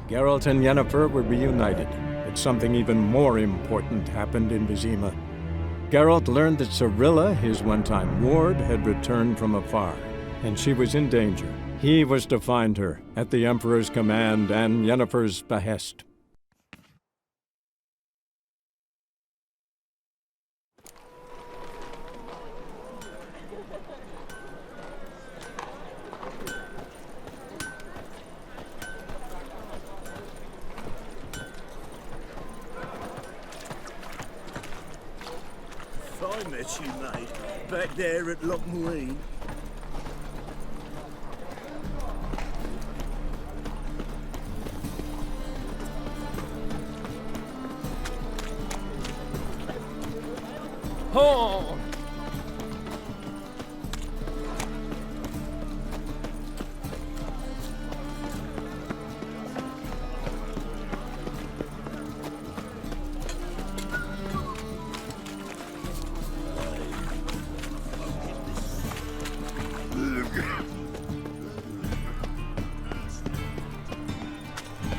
Geralt and Yennefer were reunited, but something even more important happened in Vizima. Geralt learned that Cirilla, his one-time ward, had returned from afar, and she was in danger. He was to find her, at the Emperor's command and Yennefer's behest. I met you, mate, back there at Lochmuine. Oh!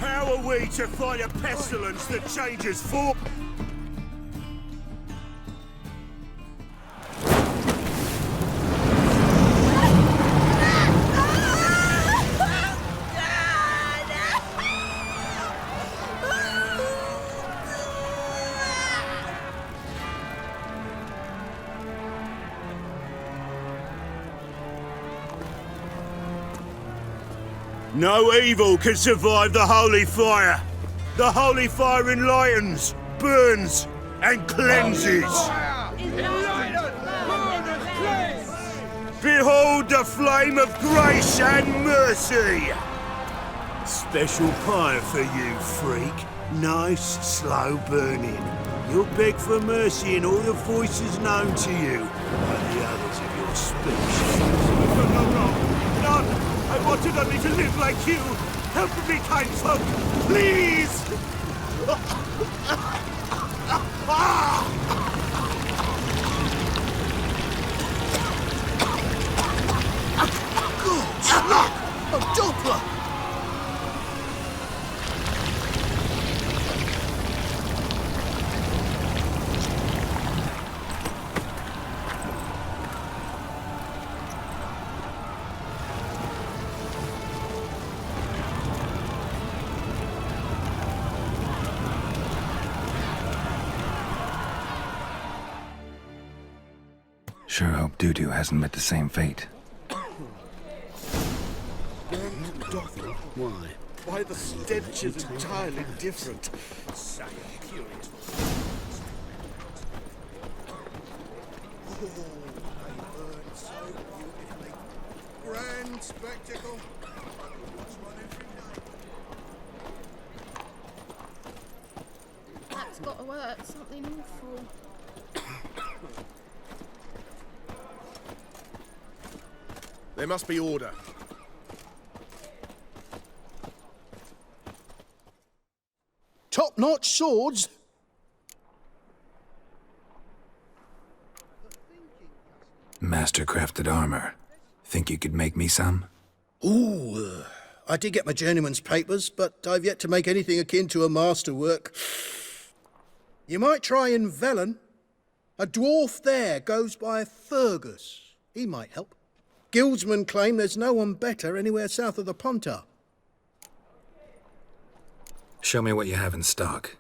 How are we to fight a pestilence that changes form? No evil can survive the holy fire. The holy fire enlightens, burns, and cleanses. Behold the flame of grace and mercy. Special pyre for you, freak. Nice, slow burning. You'll beg for mercy in all the voices known to you by the others of your species. No, none. I wanted only to live like you. Help me, kind folk, please! Good luck! A Doppler! Sure hope Dudu hasn't met the same fate. Why? Why the stench is entirely different. So curious. Oh, they burn so beautifully. Grand spectacle. That's got to work. Something awful. There must be order. Top-notch swords? Master-crafted armor. Think you could make me some? Ooh, I did get my journeyman's papers, but I've yet to make anything akin to a masterwork. You might try in Velen. A dwarf there goes by Fergus. He might help. Guildsmen claim there's no one better anywhere south of the Pontar. Show me what you have in stock.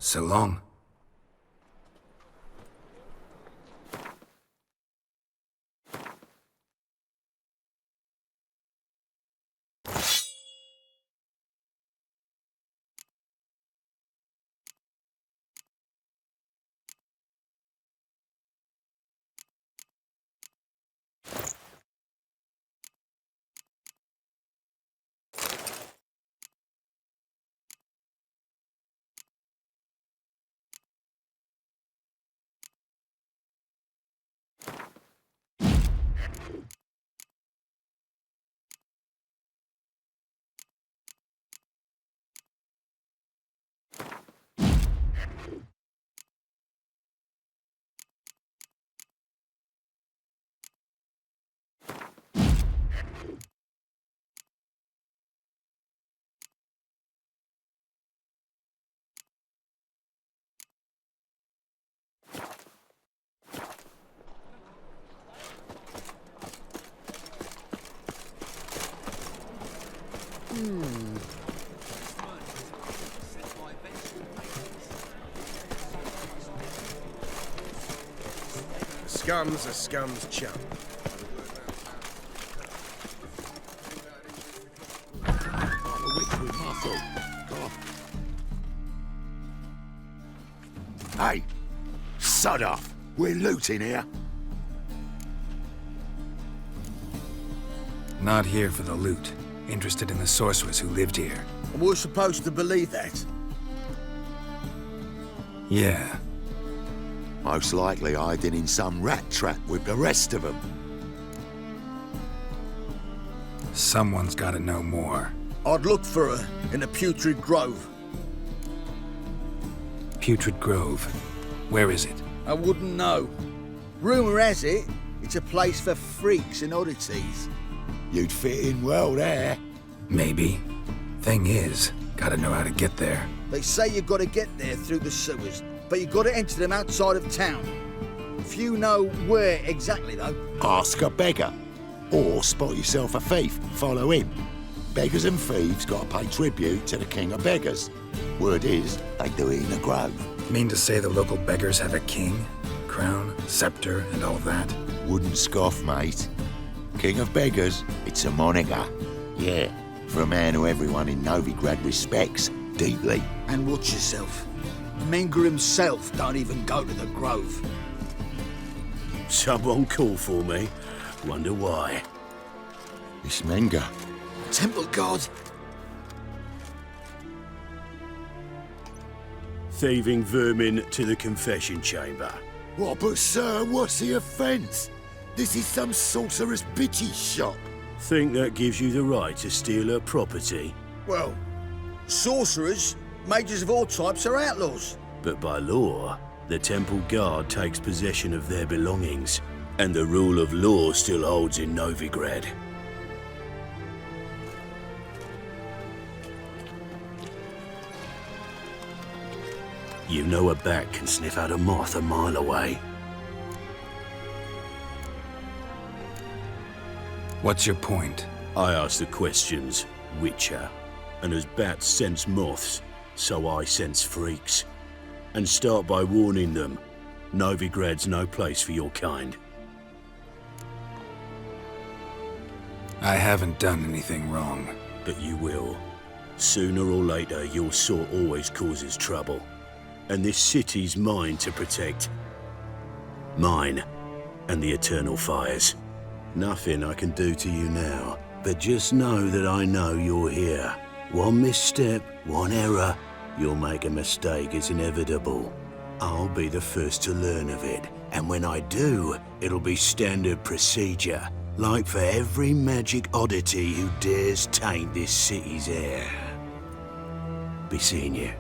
So long. Scum's a scum's chum. Hey, sod off. We're looting here. Not here for the loot. Interested in the sorceress who lived here. And we're supposed to believe that. Yeah. Most likely hiding in some rat trap with the rest of them. Someone's gotta know more. I'd look for her in the Putrid Grove. Putrid Grove. Where is it? I wouldn't know. Rumour has it, it's a place for freaks and oddities. You'd fit in well there. Maybe. Thing is, gotta know how to get there. They say you've got to get there through the sewers, but you've got to enter them outside of town. Few know where exactly, though. Ask a beggar. Or spot yourself a thief and follow him. Beggars and thieves gotta pay tribute to the king of beggars. Word is, they do it in the grove. Mean to say the local beggars have a king, crown, scepter, and all that? Wouldn't scoff, mate. King of beggars, it's a moniker. Yeah, for a man who everyone in Novigrad respects deeply. And watch yourself. Menger himself don't even go to the Grove. Someone call for me. Wonder why. It's Menger. Temple God. Thieving vermin to the confession chamber. What, but sir, what's the offence? This is some sorcerer's bitchy shop. Think that gives you the right to steal her property? Well, sorcerers, mages of all types are outlaws. But by law, the temple guard takes possession of their belongings, and the rule of law still holds in Novigrad. You know a bat can sniff out a moth a mile away. What's your point? I ask the questions, Witcher. And as bats sense moths, so I sense freaks. And start by warning them, Novigrad's no place for your kind. I haven't done anything wrong. But you will. Sooner or later, your sort always causes trouble. And this city's mine to protect. Mine and the eternal fires. Nothing I can do to you now, but just know that I know you're here. One misstep, one error, you'll make a mistake, it's inevitable. I'll be the first to learn of it, and when I do, it'll be standard procedure, like for every magic oddity who dares taint this city's air. Be seeing you.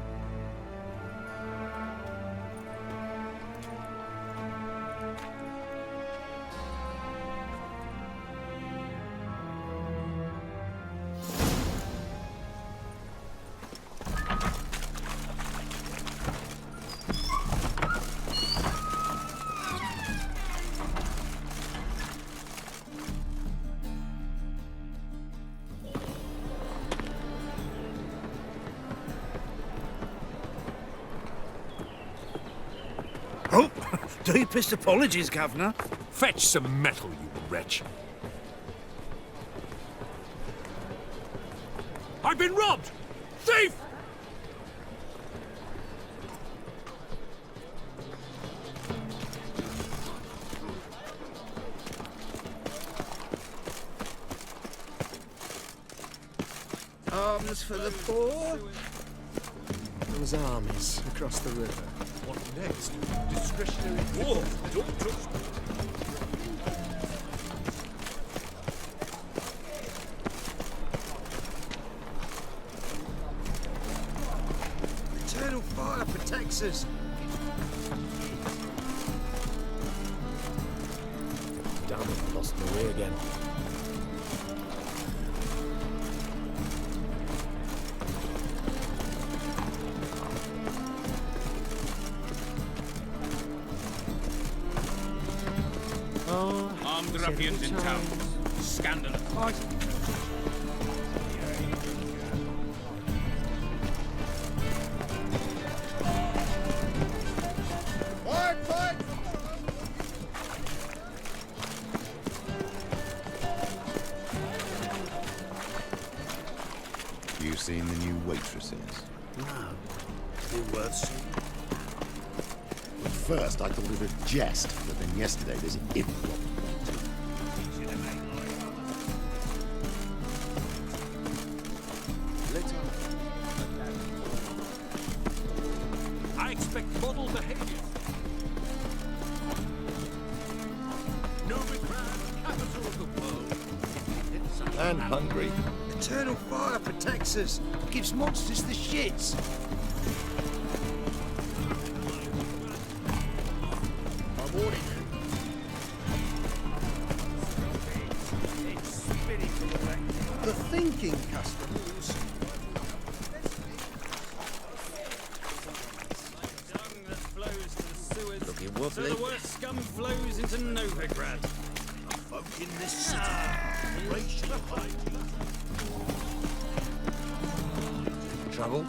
Oh, deepest apologies, Governor. Fetch some metal, you wretch. I've been robbed! Thief! Arms for the poor. Those armies across the river. What next? Discretionary war. Don't trust. Eternal fire protects us. Damn it, lost my way again. Armed ruffians in town. Scandalous. You seen the new waitresses? No. Still worth seeing. At first, I thought it a jest, but then yesterday there's an imp. I expect model behavior. Novigrad, capital of the world. And hungry. Eternal fire protects us. Gives monsters the shits. I'm warning you. The thinking customers. Dung that flows to the sewers. Looking So wobbly. the worst scum flows into Novigrad. Folk in this city. Racial hygiene. Trouble?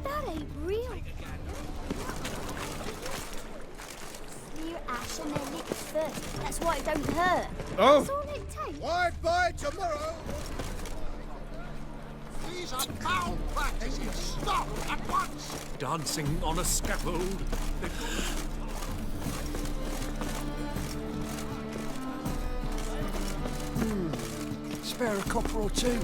That ain't real. Spear ash and their lips first. That's why it don't hurt. Oh. That's all it takes. Wide by tomorrow. These are foul practices. Stop at once. Dancing on a scaffold. Spare a copper or two.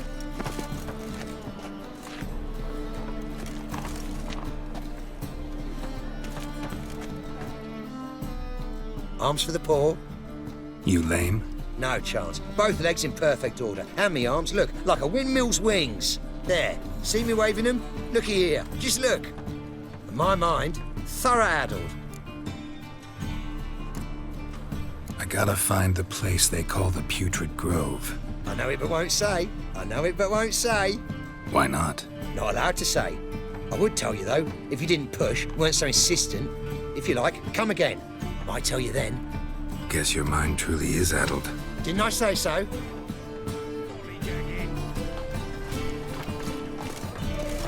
Arms for the poor? You lame? No chance. Both legs in perfect order. And me arms, look, like a windmill's wings. There. See me waving them? Looky here. Just look. In my mind, thorough addled. I gotta find the place they call the Putrid Grove. I know it but won't say. I know it but won't say. Why not? Not allowed to say. I would tell you though, if you didn't push, weren't so insistent. If you like, come again. Might tell you then. Guess your mind truly is addled. Didn't I say so?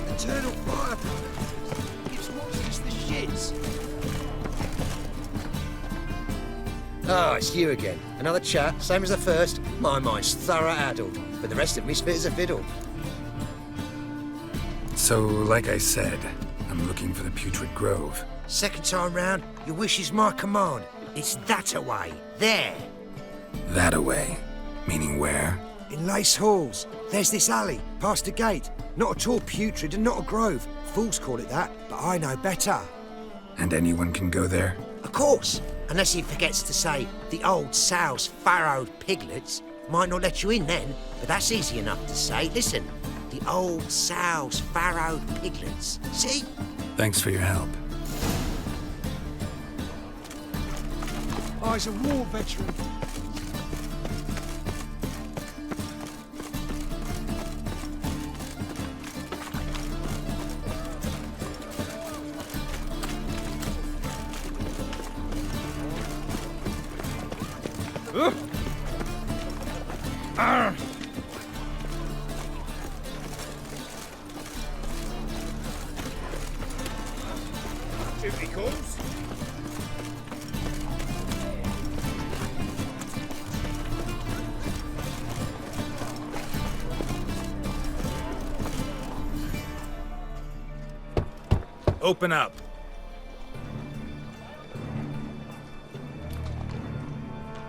Eternal fire protectors. Gives monsters the shits. Oh, it's you again. Another chat, same as the first. My mind's thorough addled, but the rest of me's fit as a fiddle. So, like I said, I'm looking for the Putrid Grove. Second time round, your wish is my command. It's that away. There. That away. Meaning where? In Lace Halls. There's this alley, past the gate. Not at all putrid and not a grove. Fools call it that, but I know better. And anyone can go there? Of course. Unless he forgets to say the old sow's farrowed piglets. Might not let you in then, but that's easy enough to say. Listen, the old sow's farrowed piglets. See? Thanks for your help. Oh, he's a war veteran. Pickles? Open up.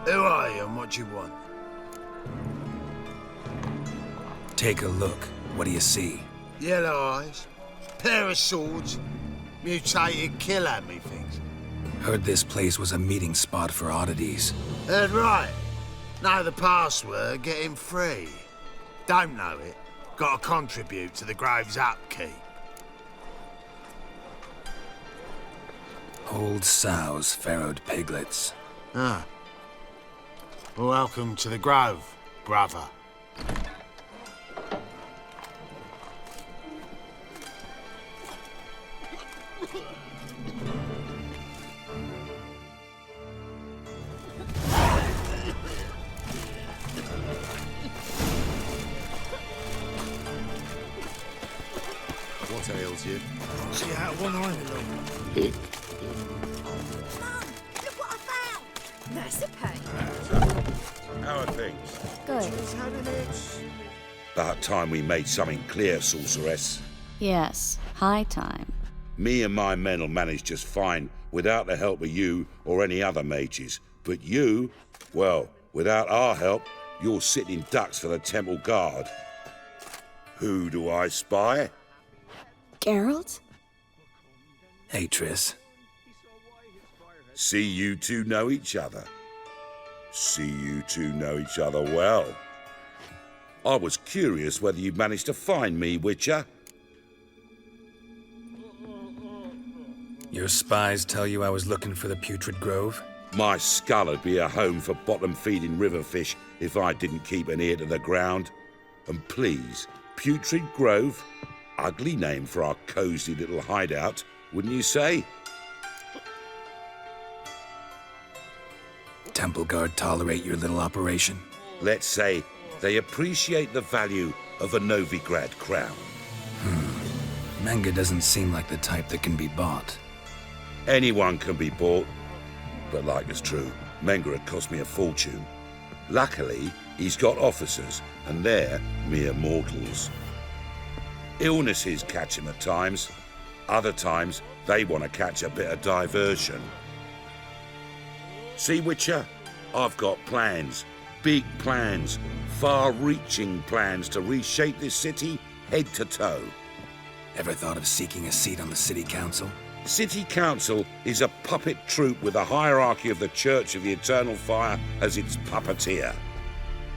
Who are you and what do you want? Take a look. What do you see? Yellow eyes, pair of swords, mutated killer, methinks. Heard this place was a meeting spot for oddities. Heard right. Know the password, get him free. Don't know it, gotta contribute to the Grove's upkeep. Old sows, farrowed piglets. Ah. Welcome to the Grove, brother. What ails you? See how one eye along. Mum, look what I found. That's a pain. How are things? Good. About time we made something clear, sorceress. Yes, high time. Me and my men'll manage just fine without the help of you or any other mages. But you, well, without our help, you're sitting ducks for the temple guard. Who do I spy? Geralt? Hey, Triss. See you two know each other. See you two know each other well. I was curious whether you'd managed to find me, Witcher. Your spies tell you I was looking for the Putrid Grove? My skull'd be a home for bottom-feeding river fish if I didn't keep an ear to the ground. And please, Putrid Grove? Ugly name for our cosy little hideout, wouldn't you say? Temple Guard tolerate your little operation? Let's say they appreciate the value of a Novigrad crown. Menga doesn't seem like the type that can be bought. Anyone can be bought, but like it's true, Menga had cost me a fortune. Luckily, he's got officers, and they're mere mortals. Illnesses catch him at times. Other times, they want to catch a bit of diversion. See, Witcher, I've got plans. Big plans. Far-reaching plans to reshape this city head to toe. Ever thought of seeking a seat on the city council? City Council is a puppet troupe with a hierarchy of the Church of the Eternal Fire as its puppeteer.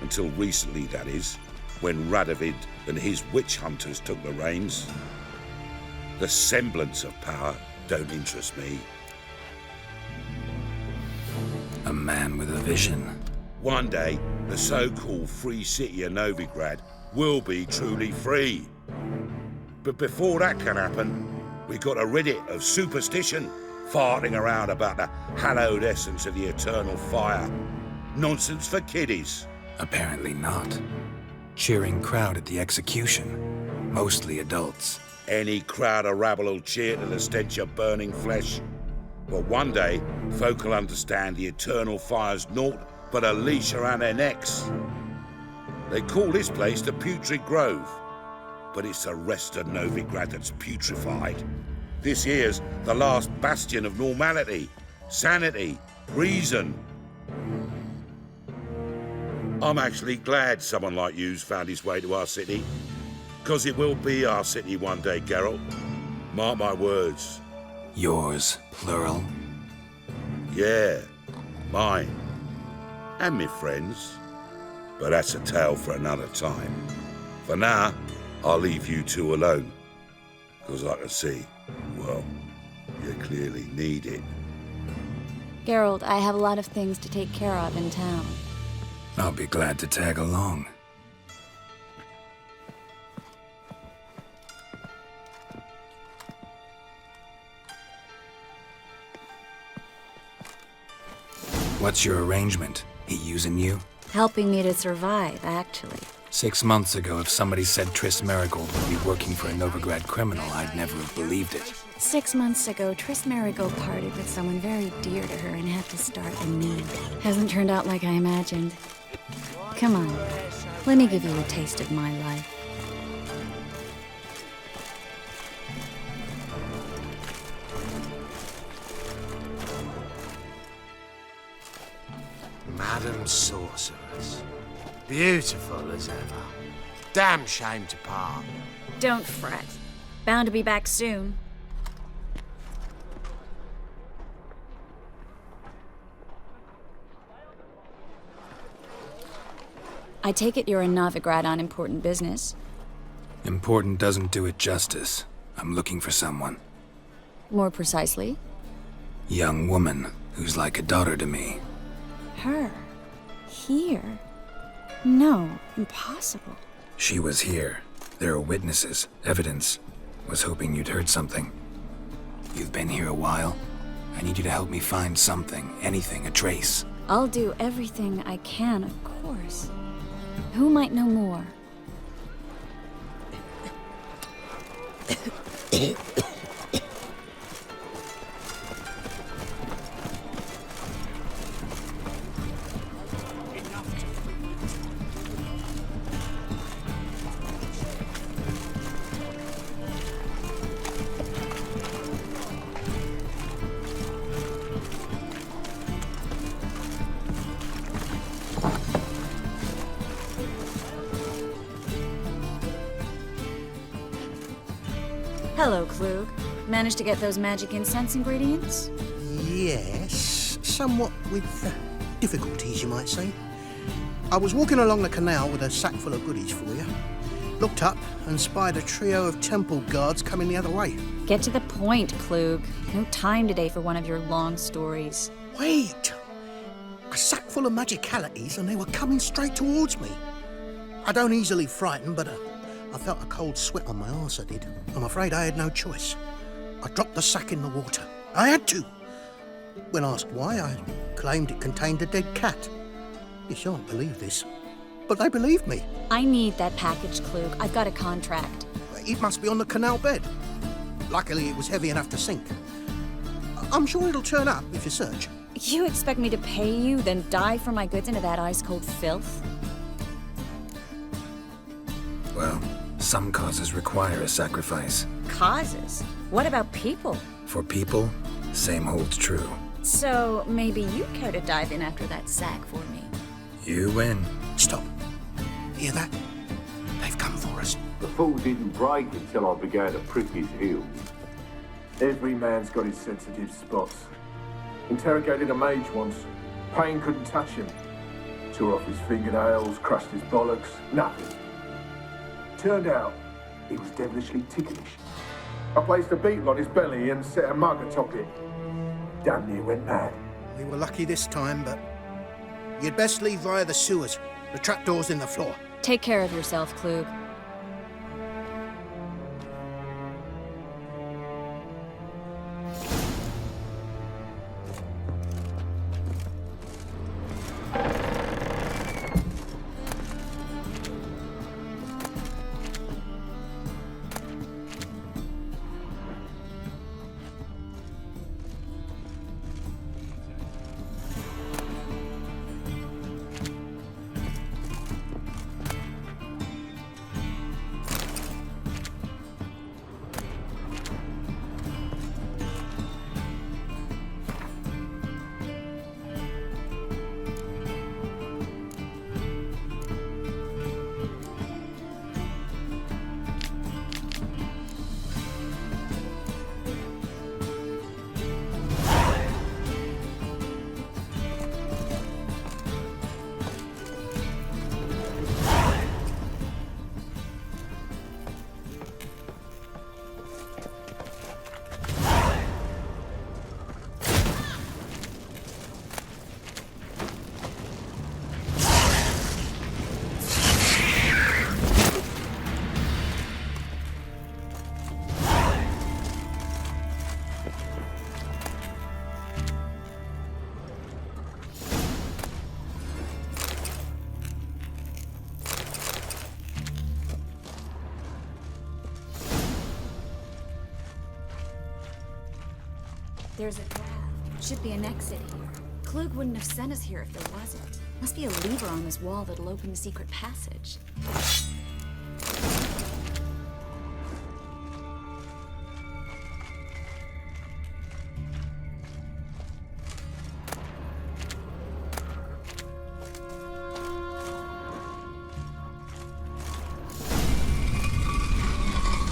Until recently, that is, when Radovid and his witch hunters took the reins. The semblance of power don't interest me. A man with a vision. One day, the so-called free city of Novigrad will be truly free. But before that can happen, we got to rid it of superstition, farting around about the hallowed essence of the eternal fire. Nonsense for kiddies. Apparently not. Cheering crowd at the execution. Mostly adults. Any crowd of rabble will cheer to the stench of burning flesh. But one day, folk will understand the eternal fire's naught but a leash around their necks. They call this place the Putrid Grove. But it's the rest of Novigrad that's putrefied. This here's the last bastion of normality, sanity, reason. I'm actually glad someone like you's found his way to our city. 'Cause it will be our city one day, Geralt. Mark my words. Yours, plural. Yeah, mine. And me friends. But that's a tale for another time. For now, I'll leave you two alone. 'Cause I can see, well, you clearly need it. Geralt, I have a lot of things to take care of in town. I'll be glad to tag along. What's your arrangement? He using you? Helping me to survive, actually. 6 months ago, if somebody said Triss Marigold would be working for a Novigrad criminal, I'd never have believed it. 6 months ago, Triss Marigold parted with someone very dear to her and had to start anew. Hasn't turned out like I imagined. Come on, let me give you a taste of my life. Madam Sorceress. Beautiful as ever. Damn shame to part. Don't fret. Bound to be back soon. I take it you're in Novigrad on important business. Important doesn't do it justice. I'm looking for someone. More precisely? Young woman who's like a daughter to me. Her? Here? No, impossible. She was here. There are witnesses, evidence. Was hoping you'd heard something. You've been here a while. I need you to help me find something, anything, a trace. I'll do everything I can, of course. Who might know more? Hello, Klug. Managed to get those magic incense ingredients? Yes, somewhat with difficulties, you might say. I was walking along the canal with a sack full of goodies for you. Looked up and spied a trio of temple guards coming the other way. Get to the point, Klug. No time today for one of your long stories. Wait! A sack full of magicalities and they were coming straight towards me. I don't easily frighten, but I felt a cold sweat on my arse, I did. I'm afraid I had no choice. I dropped the sack in the water. I had to. When asked why, I claimed it contained a dead cat. You shan't believe this, but they believed me. I need that package, Klug. I've got a contract. It must be on the canal bed. Luckily, it was heavy enough to sink. I'm sure it'll turn up if you search. You expect me to pay you, then dive for my goods into that ice-cold filth? Well, some causes require a sacrifice. Causes? What about people? For people, same holds true. So maybe you care to dive in after that sack for me? You win. Stop. Hear that? They've come for us. The fall didn't break until I began to prick his heels. Every man's got his sensitive spots. Interrogated a mage once. Pain couldn't touch him. Tore off his fingernails, crushed his bollocks, nothing. Turned out, he was devilishly ticklish. I placed a beetle on his belly and set a mug atop it. Damn near went mad. We were lucky this time, but you'd best leave via the sewers. The trapdoor's in the floor. Take care of yourself, Klug. There's a trap. Should be an exit here. Klug wouldn't have sent us here if there wasn't. Must be a lever on this wall that'll open the secret passage.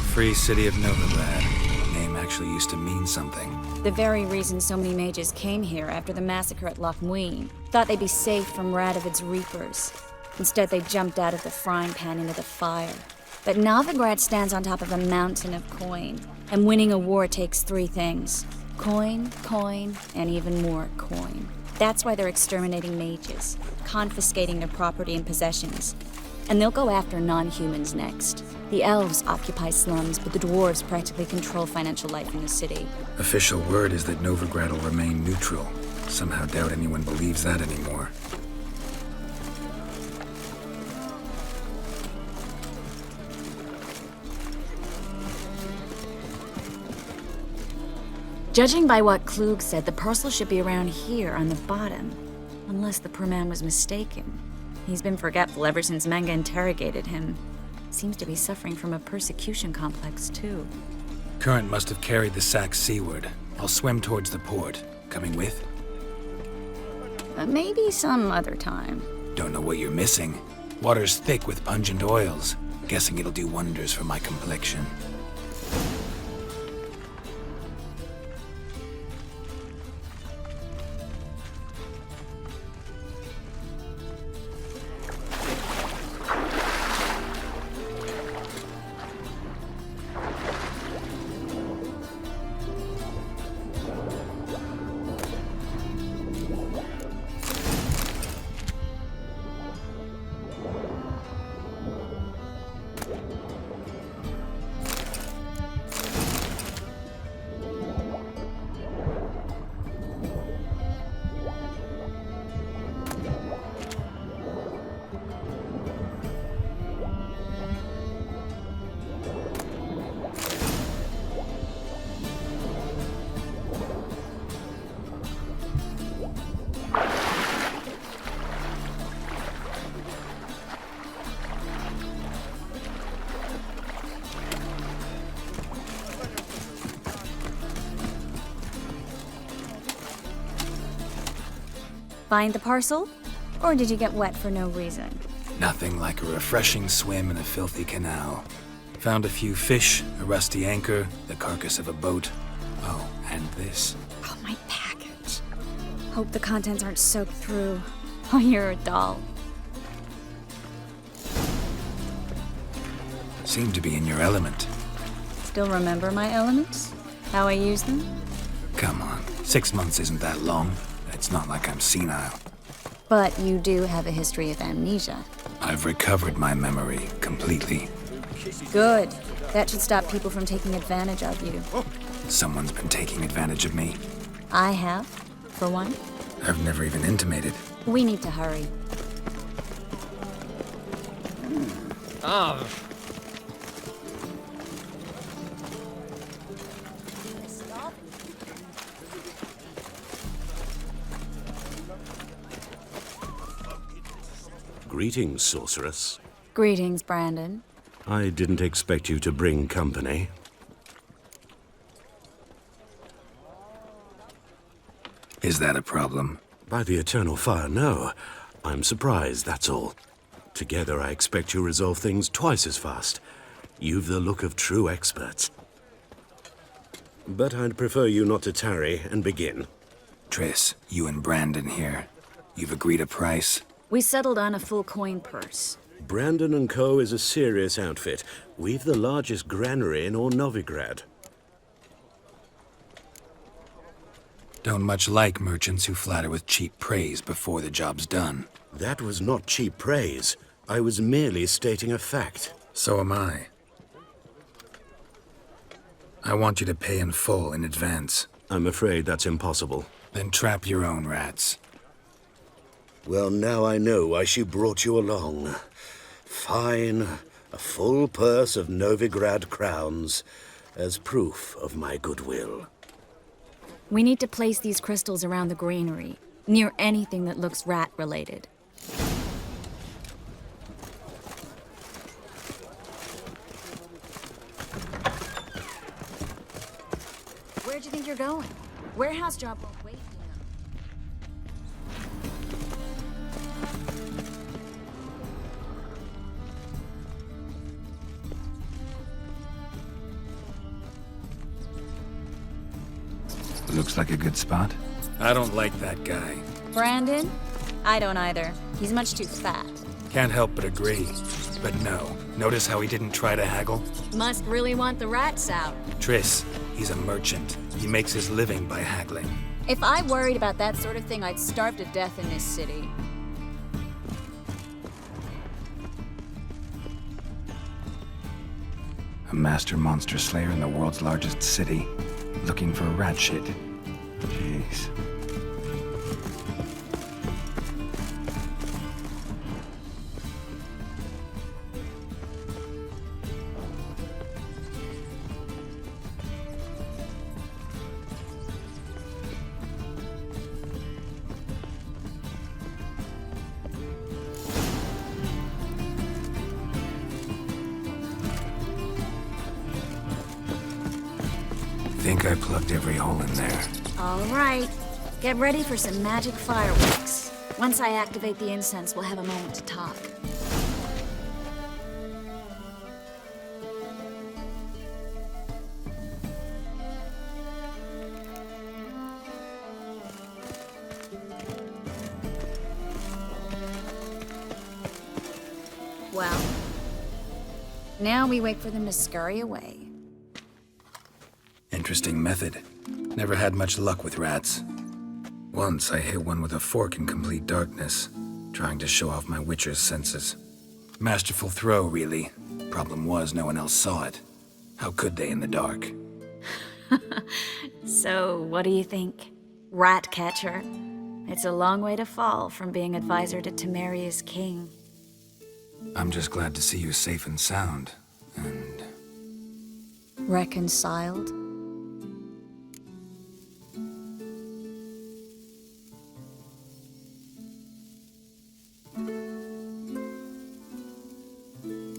Free City of Novigrad. The name actually used to mean something. The very reason so many mages came here after the massacre at Loch Muin. Thought they'd be safe from Radovid's reapers. Instead, they jumped out of the frying pan into the fire. But Novigrad stands on top of a mountain of coin. And winning a war takes three things. Coin, coin, and even more coin. That's why they're exterminating mages, confiscating their property and possessions. And they'll go after non-humans next. The elves occupy slums, but the dwarves practically control financial life in the city. Official word is that Novigrad will remain neutral. Somehow doubt anyone believes that anymore. Judging by what Klug said, the parcel should be around here on the bottom. Unless the poor man was mistaken. He's been forgetful ever since Manga interrogated him. Seems to be suffering from a persecution complex, too. Current must have carried the sack seaward. I'll swim towards the port. Coming with? Maybe some other time. Don't know what you're missing. Water's thick with pungent oils. Guessing it'll do wonders for my complexion. Find the parcel? Or did you get wet for no reason? Nothing like a refreshing swim in a filthy canal. Found a few fish, a rusty anchor, the carcass of a boat. Oh, and this. Oh, my package. Hope the contents aren't soaked through. Oh, you're a doll. Seem to be in your element. Still remember my elements? How I use them? Come on, 6 months isn't that long. It's not like I'm senile. But you do have a history of amnesia. I've recovered my memory completely. Good. That should stop people from taking advantage of you. Someone's been taking advantage of me. I have, for one. I've never even intimated. We need to hurry. Greetings, sorceress. Greetings, Brandon. I didn't expect you to bring company. Is that a problem? By the eternal fire, no. I'm surprised, that's all. Together, I expect you resolve things twice as fast. You've the look of true experts. But I'd prefer you not to tarry and begin. Triss, you and Brandon here. You've agreed a price? We settled on a full coin purse. Brandon & Co. is a serious outfit. We've the largest granary in all Novigrad. Don't much like merchants who flatter with cheap praise before the job's done. That was not cheap praise. I was merely stating a fact. So am I. I want you to pay in full in advance. I'm afraid that's impossible. Then trap your own rats. Well, now I know why she brought you along. Fine, a full purse of Novigrad crowns as proof of my goodwill. We need to place these crystals around the granary, near anything that looks rat-related. Where'd you think you're going? Warehouse job won't wait, you know. Looks like a good spot. I don't like that guy. Brandon? I don't either. He's much too fat. Can't help but agree. But no. Notice how he didn't try to haggle? Must really want the rats out. Triss, he's a merchant. He makes his living by haggling. If I worried about that sort of thing, I'd starve to death in this city. A master monster slayer in the world's largest city, looking for rat shit. Jeez. I think I plugged every hole in there. All right. Get ready for some magic fireworks. Once I activate the incense, we'll have a moment to talk. Well, now we wait for them to scurry away. Interesting method. Never had much luck with rats. Once I hit one with a fork in complete darkness, trying to show off my witcher's senses. Masterful throw, really. Problem was, no one else saw it. How could they in the dark? So, what do you think? Rat catcher? It's a long way to fall from being advisor to Temeria's king. I'm just glad to see you safe and sound, and... Reconciled?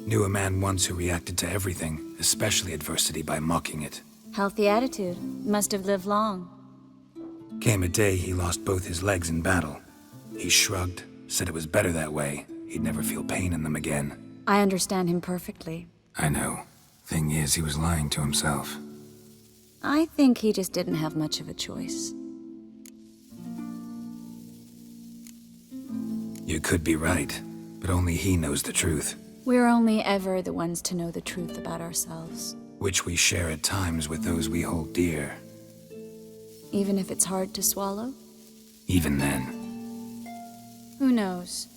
Knew a man once who reacted to everything, especially adversity, by mocking it. Healthy attitude. Must have lived long. Came a day he lost both his legs in battle. He shrugged, said it was better that way. He'd never feel pain in them again. I understand him perfectly. I know. Thing is, he was lying to himself. I think he just didn't have much of a choice. You could be right, but only he knows the truth. We're only ever the ones to know the truth about ourselves. Which we share at times with those we hold dear. Even if it's hard to swallow? Even then. Who knows?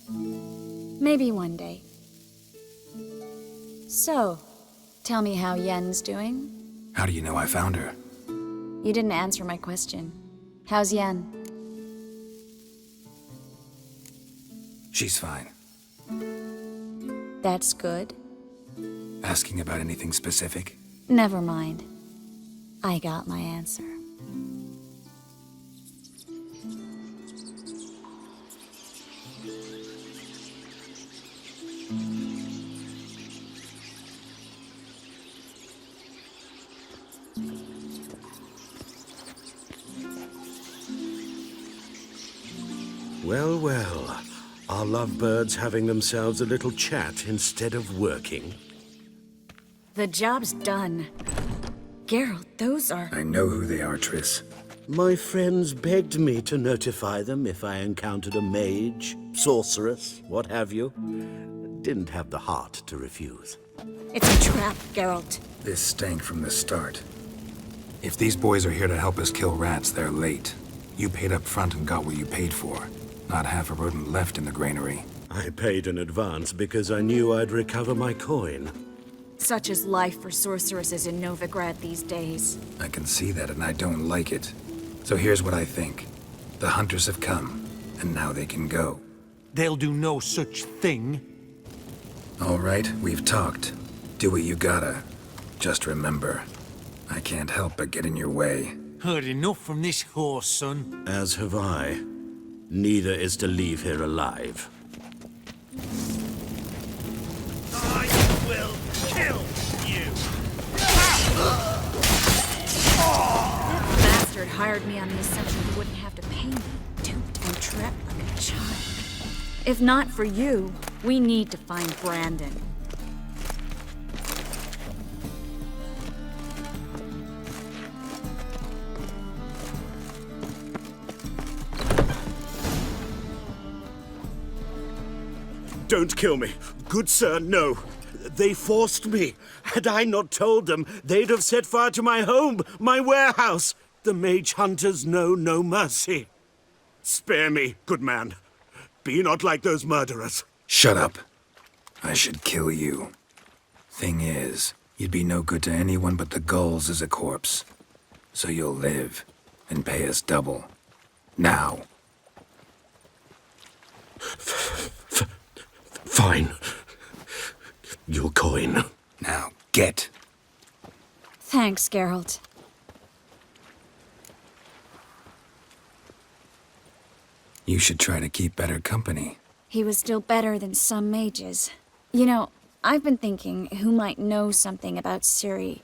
Maybe one day. So, tell me how Yen's doing? How do you know I found her? You didn't answer my question. How's Yen? She's fine. That's good. Asking about anything specific? Never mind. I got my answer. Well, well. Are lovebirds having themselves a little chat instead of working? The job's done. Geralt, those are... I know who they are, Triss. My friends begged me to notify them if I encountered a mage, sorceress, what have you. Didn't have the heart to refuse. It's a trap, Geralt. This stank from the start. If these boys are here to help us kill rats, they're late. You paid up front and got what you paid for. Not half a rodent left in the granary. I paid in advance because I knew I'd recover my coin. Such is life for sorceresses in Novigrad these days. I can see that, and I don't like it. So here's what I think. The hunters have come, and now they can go. They'll do no such thing. All right, we've talked. Do what you gotta. Just remember, I can't help but get in your way. Heard enough from this horse, son. As have I. Neither is to leave here alive. I will kill you! That bastard hired me on the assumption he wouldn't have to pay me. Duped and trapped like a child. If not for you, we need to find Brandon. Don't kill me. Good sir, no. They forced me. Had I not told them, they'd have set fire to my home, my warehouse. The mage hunters know no mercy. Spare me, good man. Be not like those murderers. Shut up. I should kill you. Thing is, you'd be no good to anyone but the gulls as a corpse. So you'll live and pay us double. Now. Fine. Your coin. Now, get. Thanks, Geralt. You should try to keep better company. He was still better than some mages. You know, I've been thinking who might know something about Ciri.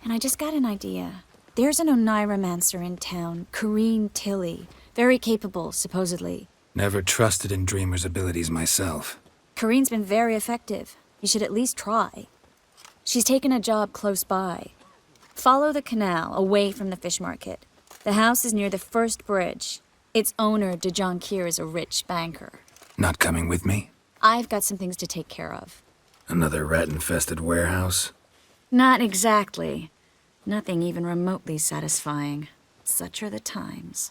And I just got an idea. There's an Oneiromancer in town, Corrine Tilly. Very capable, supposedly. Never trusted in Dreamer's abilities myself. Corrine's been very effective. You should at least try. She's taken a job close by. Follow the canal, away from the fish market. The house is near the first bridge. Its owner, de Jonquier, is a rich banker. Not coming with me? I've got some things to take care of. Another rat-infested warehouse? Not exactly. Nothing even remotely satisfying. Such are the times.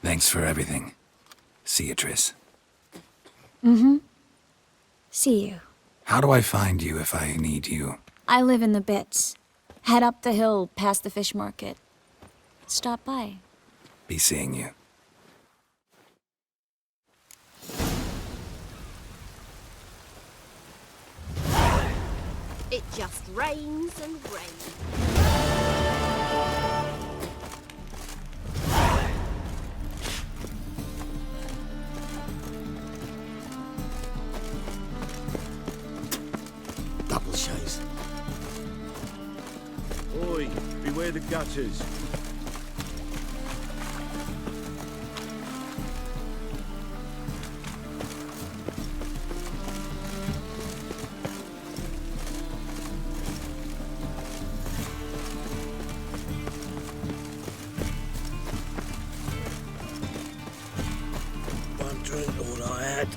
Thanks for everything. See you, Triss. Mm-hmm. See you. How do I find you if I need you? I live in the Bits. Head up the hill past the fish market. Stop by. Be seeing you. It just rains and rains. Double shows. Oi, beware the gutters. One drink, all I had.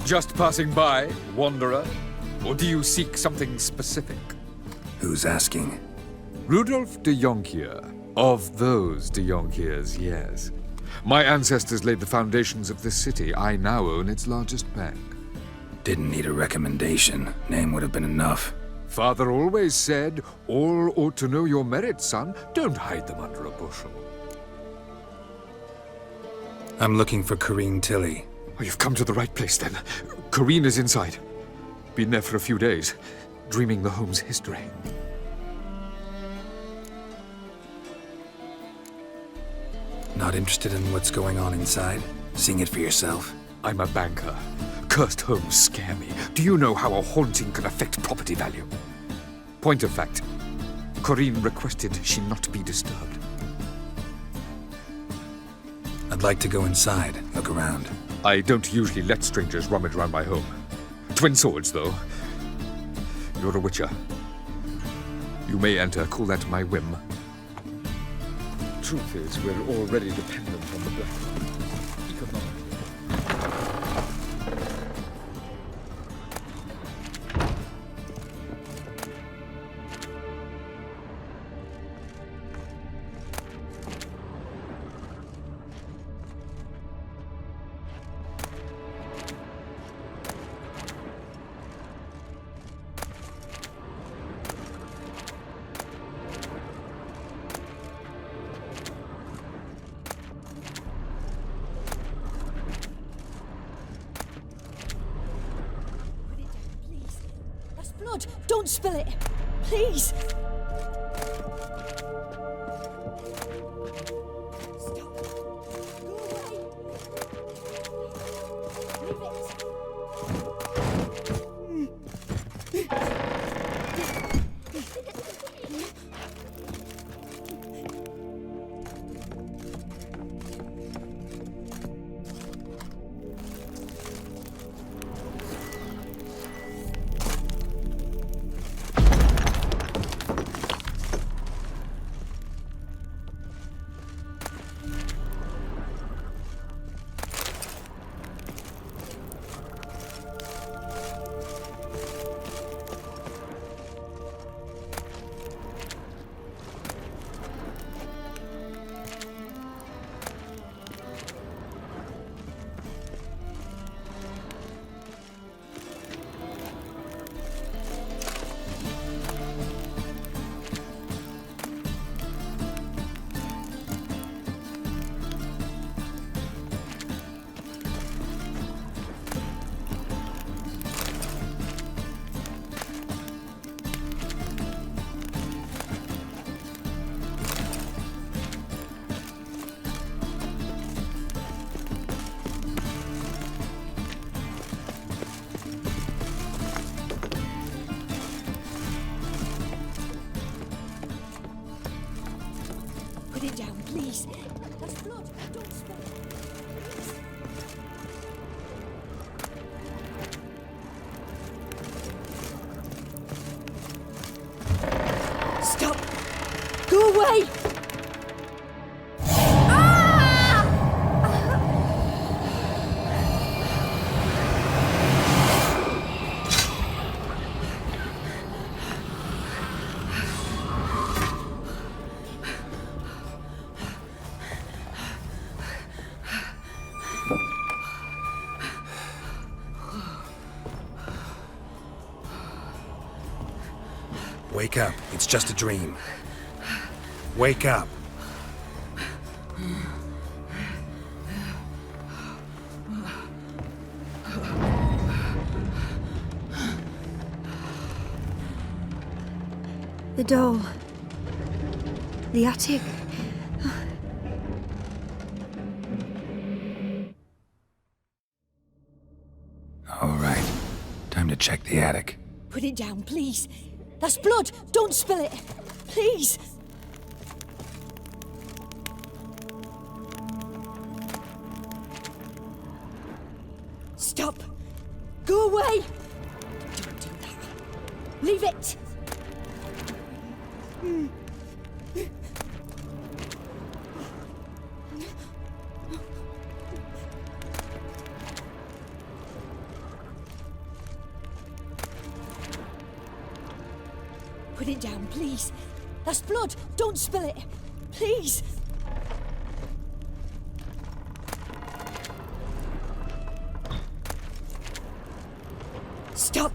Just passing by, wanderer? Or do you seek something specific? Who's asking? Rudolf de Jonquier. Of those de Jonquiers, yes. My ancestors laid the foundations of this city. I now own its largest bank. Didn't need a recommendation. Name would have been enough. Father always said, all ought to know your merits, son. Don't hide them under a bushel. I'm looking for Corrine Tilly. Oh, you've come to the right place, then. Corrine is inside. Been there for a few days, dreaming the home's history. Not interested in what's going on inside? Seeing it for yourself? I'm a banker. Cursed homes scare me. Do you know how a haunting can affect property value? Point of fact, Corrine requested she not be disturbed. I'd like to go inside, look around. I don't usually let strangers rummage around my home. Twin swords, though. You're a witcher. You may enter, call that my whim. Truth is, we're already dependent on the black. blood! Don't spill it! Please! Put it down, please. That's blood. Don't spill it. Stop! Go away! Wake up. It's just a dream. Wake up. The doll. The attic. All right. Time to check the attic. Put it down, please. That's blood! Don't spill it! Please! Stop! Go away! Don't do that. Leave it! Put it down, please. That's blood. Don't spill it. Please. Stop.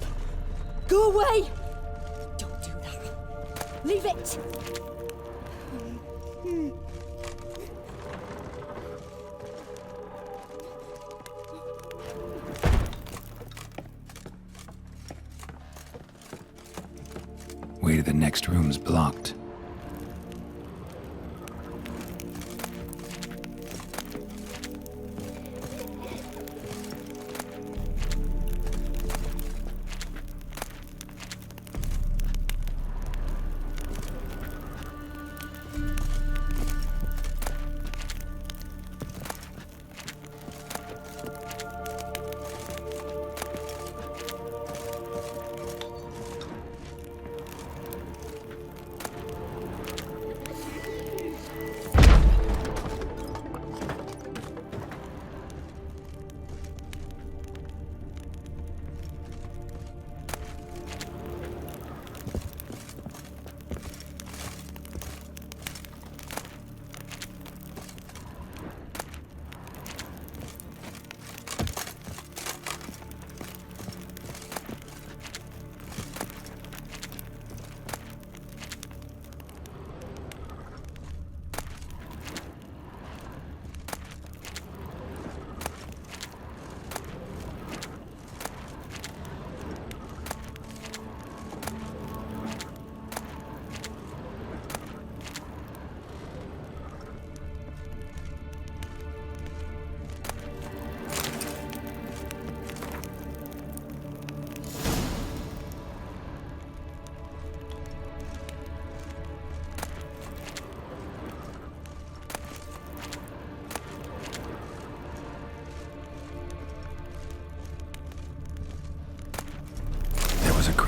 Go away. Don't do that. Leave it. Way to the next room's blocked.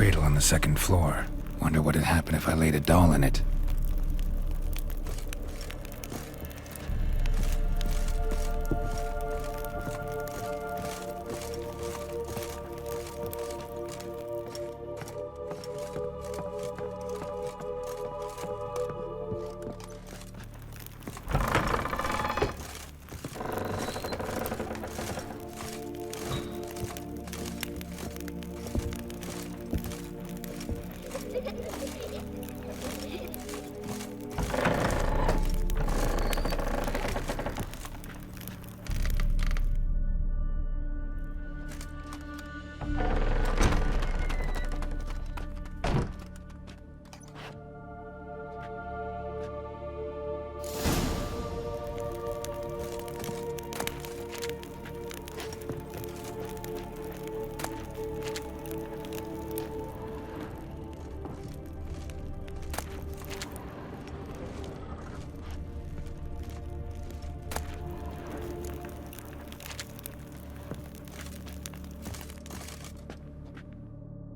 cradle on the second floor. Wonder what'd happen if I laid a doll in it.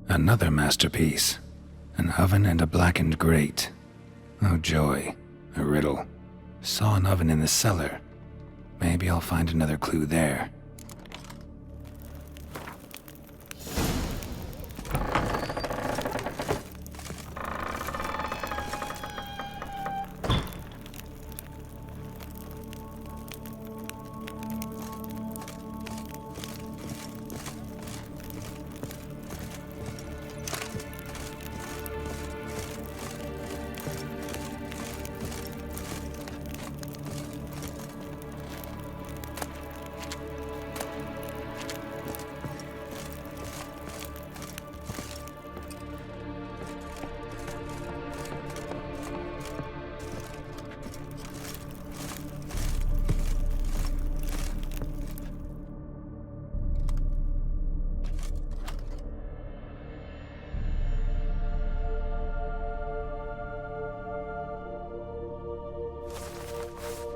Another masterpiece. An oven and a blackened grate. Oh joy. A riddle. Saw an oven in the cellar. Maybe I'll find another clue there.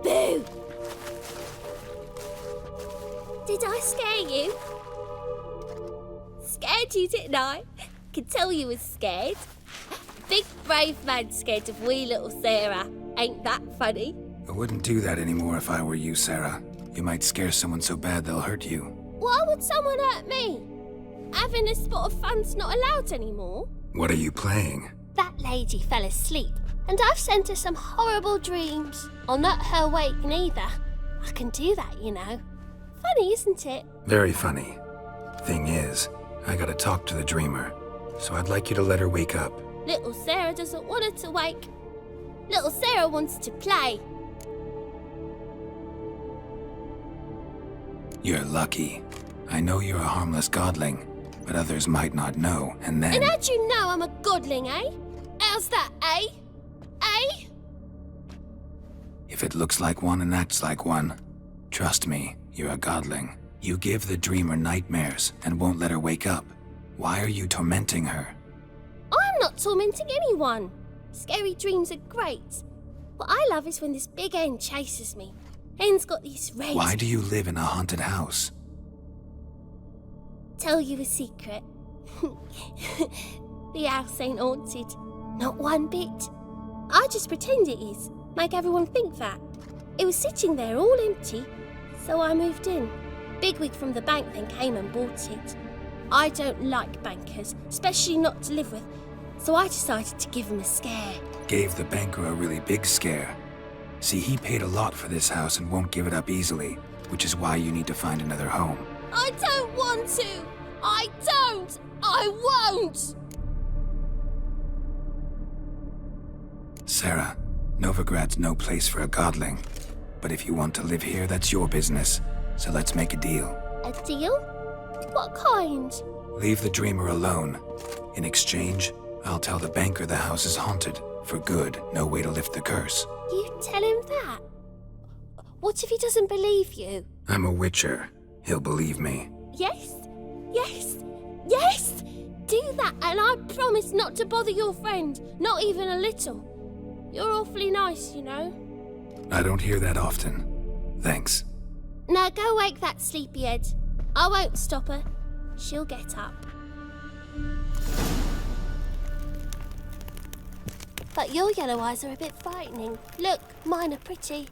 Boo! Did I scare you? Scared you, didn't I? Could tell you was scared. Big brave man scared of wee little Sarah. Ain't that funny? I wouldn't do that anymore if I were you, Sarah. You might scare someone so bad they'll hurt you. Why would someone hurt me? Having a spot of fun's not allowed anymore. What are you playing? That lady fell asleep, and I've sent her some horrible dreams. I'll not her wake neither. I can do that, you know. Funny, isn't it? Very funny. Thing is, I gotta talk to the dreamer, so I'd like you to let her wake up. Little Sarah doesn't want her to wake. Little Sarah wants to play. You're lucky. I know you're a harmless godling, but others might not know, and then... And how'd you know I'm a godling, eh? How's that, eh? Eh? If it looks like one and acts like one, trust me, you're a godling. You give the dreamer nightmares and won't let her wake up. Why are you tormenting her? I'm not tormenting anyone. Scary dreams are great. What I love is when this big hen chases me. Hen's got these rays. Why do you live in a haunted house? Tell you a secret. The house ain't haunted. Not one bit. I just pretend it is. Make everyone think that. It was sitting there all empty, so I moved in. Bigwig from the bank then came and bought it. I don't like bankers, especially not to live with, so I decided to give him a scare. Gave the banker a really big scare. See, he paid a lot for this house and won't give it up easily, which is why you need to find another home. I don't want to! I don't! I won't! Sarah, Novigrad's no place for a godling. But if you want to live here, that's your business. So let's make a deal. A deal? What kind? Leave the dreamer alone. In exchange, I'll tell the banker the house is haunted. For good, no way to lift the curse. You tell him that? What if he doesn't believe you? I'm a witcher. He'll believe me. Yes? Yes? Yes! Do that and I promise not to bother your friend. Not even a little. You're awfully nice, you know. I don't hear that often. Thanks. Now go wake that sleepyhead. I won't stop her. She'll get up. But your yellow eyes are a bit frightening. Look, mine are pretty.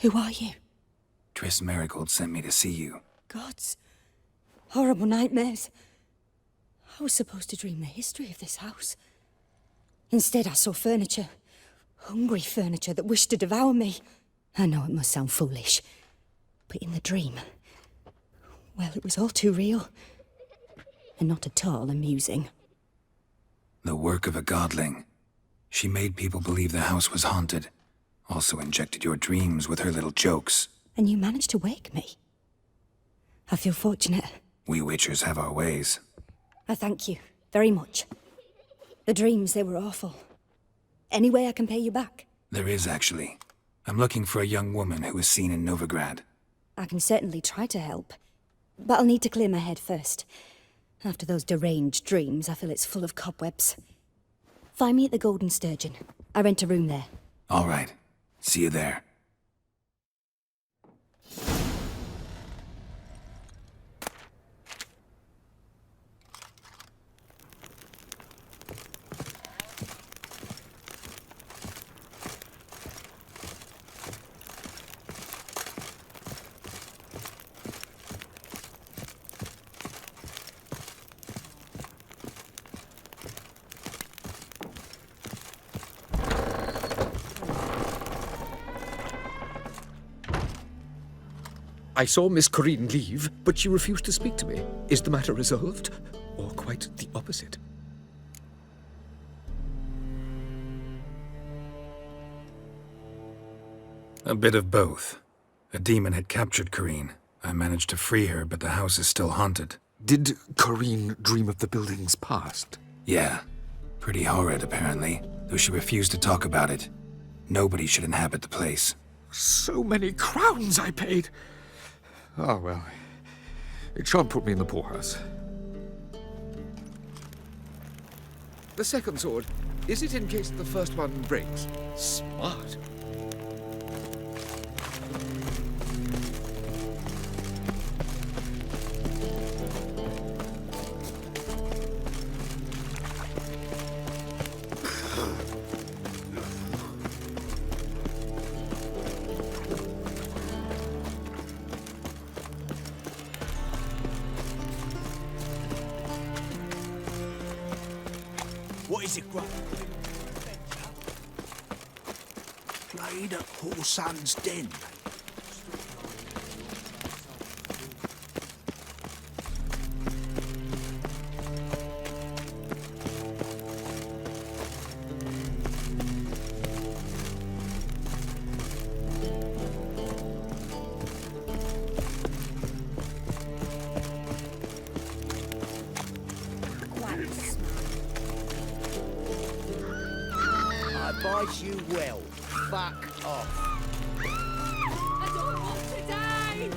Who are you? Triss Marigold sent me to see you. Gods. Horrible nightmares. I was supposed to dream the history of this house. Instead, I saw furniture. Hungry furniture that wished to devour me. I know it must sound foolish, but in the dream, well, it was all too real. And not at all amusing. The work of a godling. She made people believe the house was haunted. Also injected your dreams with her little jokes. And you managed to wake me. I feel fortunate. We witchers have our ways. I thank you very much. The dreams, they were awful. Any way I can pay you back? There is, actually. I'm looking for a young woman who was seen in Novigrad. I can certainly try to help. But I'll need to clear my head first. After those deranged dreams, I feel it's full of cobwebs. Find me at the Golden Sturgeon. I rent a room there. All right. See you there. I saw Miss Corinne leave, but she refused to speak to me. Is the matter resolved? Or quite the opposite? A bit of both. A demon had captured Corinne. I managed to free her, but the house is still haunted. Did Corinne dream of the building's past? Yeah. Pretty horrid, apparently, though she refused to talk about it. Nobody should inhabit the place. So many crowns I paid! Oh, well, it shan't put me in the poorhouse. The second sword, is it in case the first one breaks? Smart. What is it, Grunt? Played at Whoresun's Den. Advise you well. Fuck off. I don't want to die!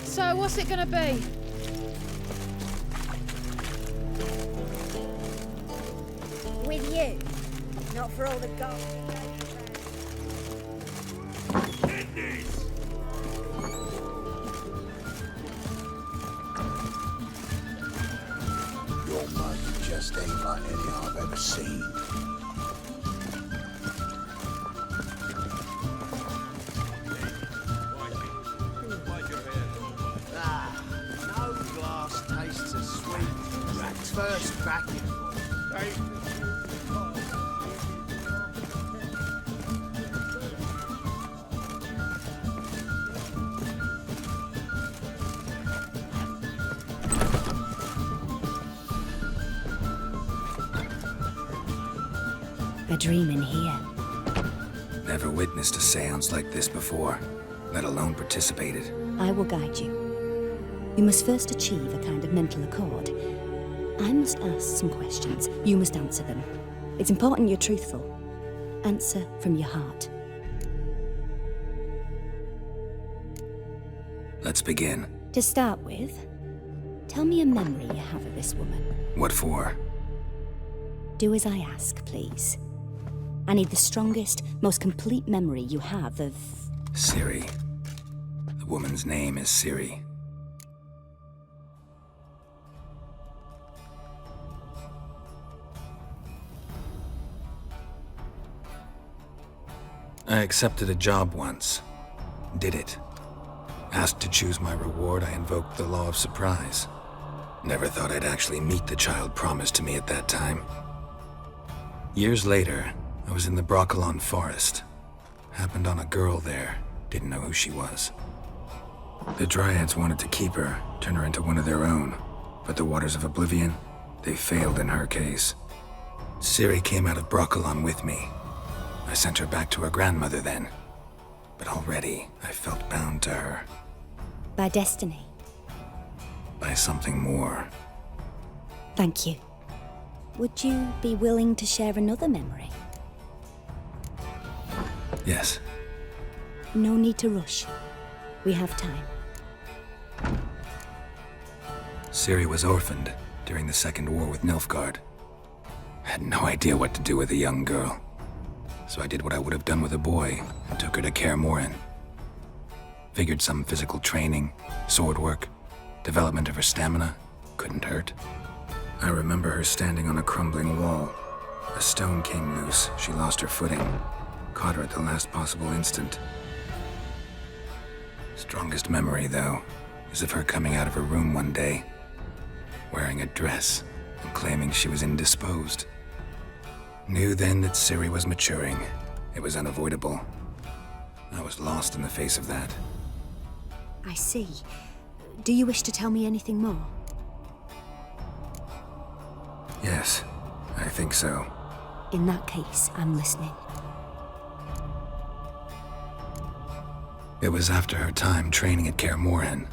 So, what's it gonna be? With you. Not for all the gold. Your mug just ain't like any I've ever seen. No glass tastes as sweet. Rat's first a dream in here. Never witnessed a seance like this before, let alone participated. I will guide you. You must first achieve a kind of mental accord. I must ask some questions. You must answer them. It's important you're truthful. Answer from your heart. Let's begin. To start with, tell me a memory you have of this woman. What for? Do as I ask, please. I need the strongest, most complete memory you have of... Ciri. The woman's name is Ciri. I accepted a job once. Did it. Asked to choose my reward, I invoked the law of surprise. Never thought I'd actually meet the child promised to me at that time. Years later, I was in the Broccolon forest. Happened on a girl there. Didn't know who she was. The Dryads wanted to keep her, turn her into one of their own. But the Waters of Oblivion, they failed in her case. Ciri came out of Broccolon with me. I sent her back to her grandmother then. But already, I felt bound to her. By destiny. By something more. Thank you. Would you be willing to share another memory? Yes. No need to rush. We have time. Ciri was orphaned during the Second War with Nilfgaard. I had no idea what to do with a young girl. So I did what I would have done with a boy and took her to Kaer Morhen. Figured some physical training, sword work, development of her stamina couldn't hurt. I remember her standing on a crumbling wall. A stone came loose, she lost her footing. Caught her at the last possible instant. Strongest memory, though, is of her coming out of her room one day, wearing a dress and claiming she was indisposed. Knew then that Ciri was maturing. It was unavoidable. I was lost in the face of that. I see. Do you wish to tell me anything more? Yes, I think so. In that case, I'm listening. It was after her time training at Kaer Morhen.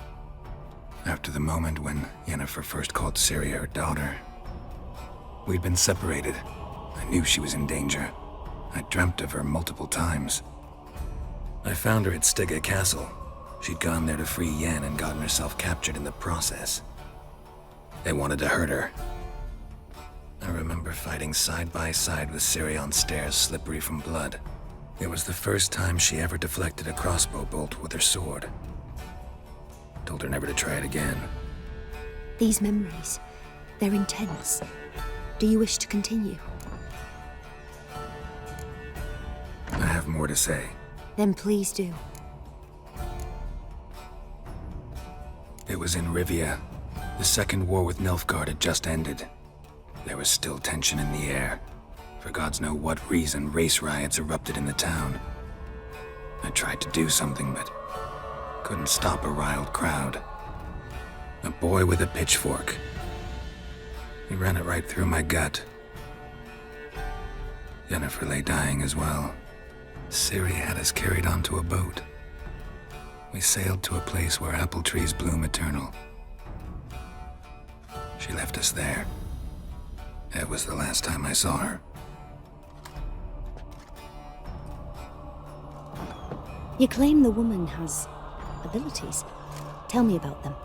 After the moment when Yennefer first called Ciri her daughter. We'd been separated. I knew she was in danger. I dreamt of her multiple times. I found her at Stygga Castle. She'd gone there to free Yen and gotten herself captured in the process. They wanted to hurt her. I remember fighting side by side with Ciri on stairs slippery from blood. It was the first time she ever deflected a crossbow bolt with her sword. Told her never to try it again. These memories, they're intense. Do you wish to continue? I have more to say. Then please do. It was in Rivia. The Second War with Nilfgaard had just ended. There was still tension in the air. For gods know what reason, race riots erupted in the town. I tried to do something, but couldn't stop a riled crowd. A boy with a pitchfork. He ran it right through my gut. Yennefer lay dying as well. Ciri had us carried onto a boat. We sailed to a place where apple trees bloom eternal. She left us there. That was the last time I saw her. You claim the woman has abilities. Tell me about them.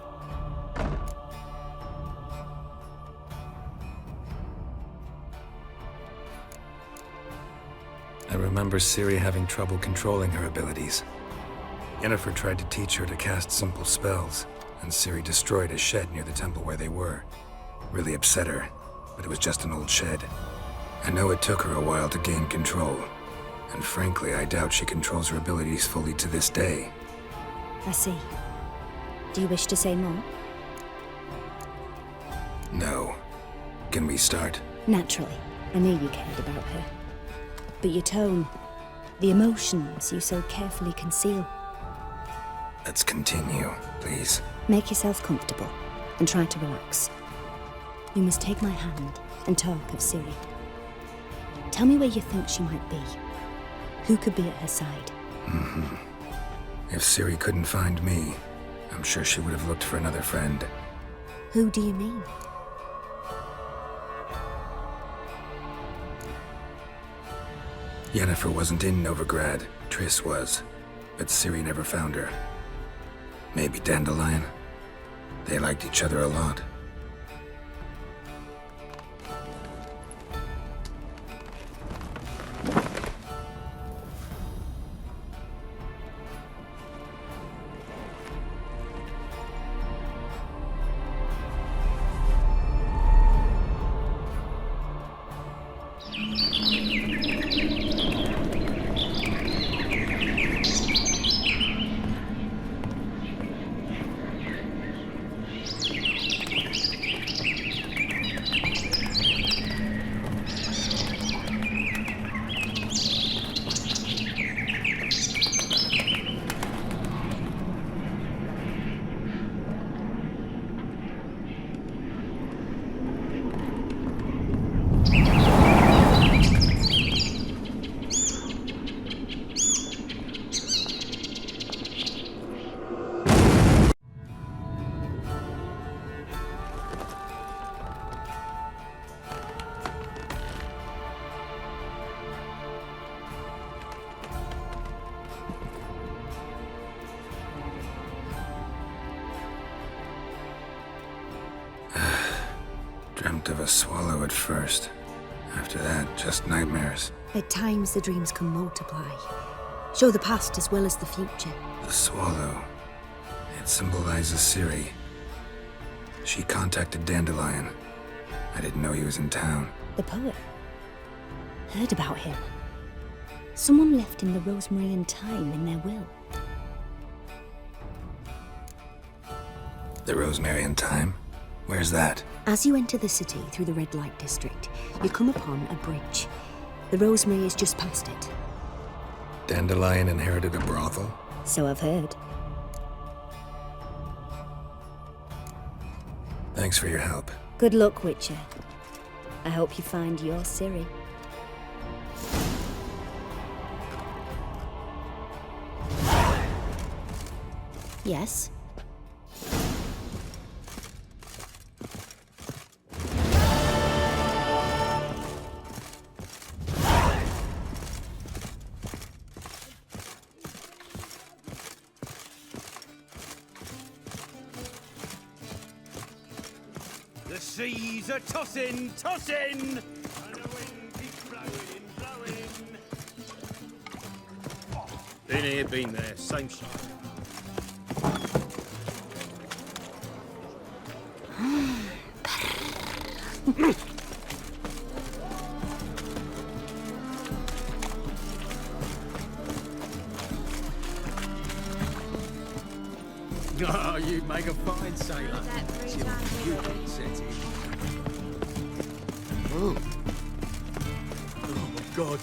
I remember Ciri having trouble controlling her abilities. Yennefer tried to teach her to cast simple spells, and Ciri destroyed a shed near the temple where they were. Really upset her, but it was just an old shed. I know it took her a while to gain control, and frankly, I doubt she controls her abilities fully to this day. I see. Do you wish to say more? No. Can we start? Naturally. I knew you cared about her. But your tone, the emotions you so carefully conceal. Let's continue, please. Make yourself comfortable and try to relax. You must take my hand and talk of Ciri. Tell me where you think she might be. Who could be at her side? If Ciri couldn't find me, I'm sure she would have looked for another friend. Who do you mean? Yennefer wasn't in Novigrad. Triss was. But Ciri never found her. Maybe Dandelion. They liked each other a lot. Dreamt of a swallow at first. After that, just nightmares. At times, the dreams can multiply. Show the past as well as the future. The swallow. It symbolizes Ciri. She contacted Dandelion. I didn't know he was in town. The poet. Heard about him. Someone left him the rosemary and thyme in their will. The rosemary and thyme? Where's that? As you enter the city through the red light district, you come upon a bridge. The rosemary is just past it. Dandelion inherited a brothel? So I've heard. Thanks for your help. Good luck, Witcher. I hope you find your Ciri. Yes? The seas are tossing, tossing! And the wind keeps blowing, blowing. Been here, been there, same shit. Oh, you'd make a fine sailor. Oh. Oh my God.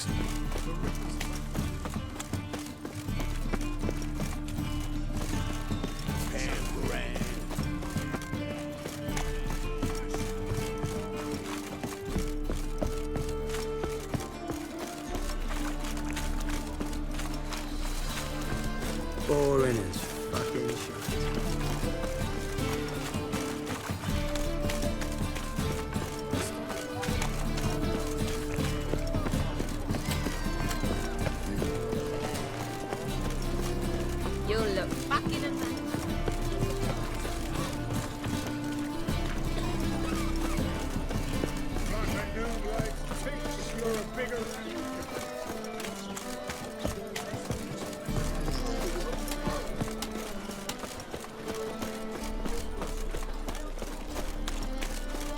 Boring as fucking shit. You look fucking amazing.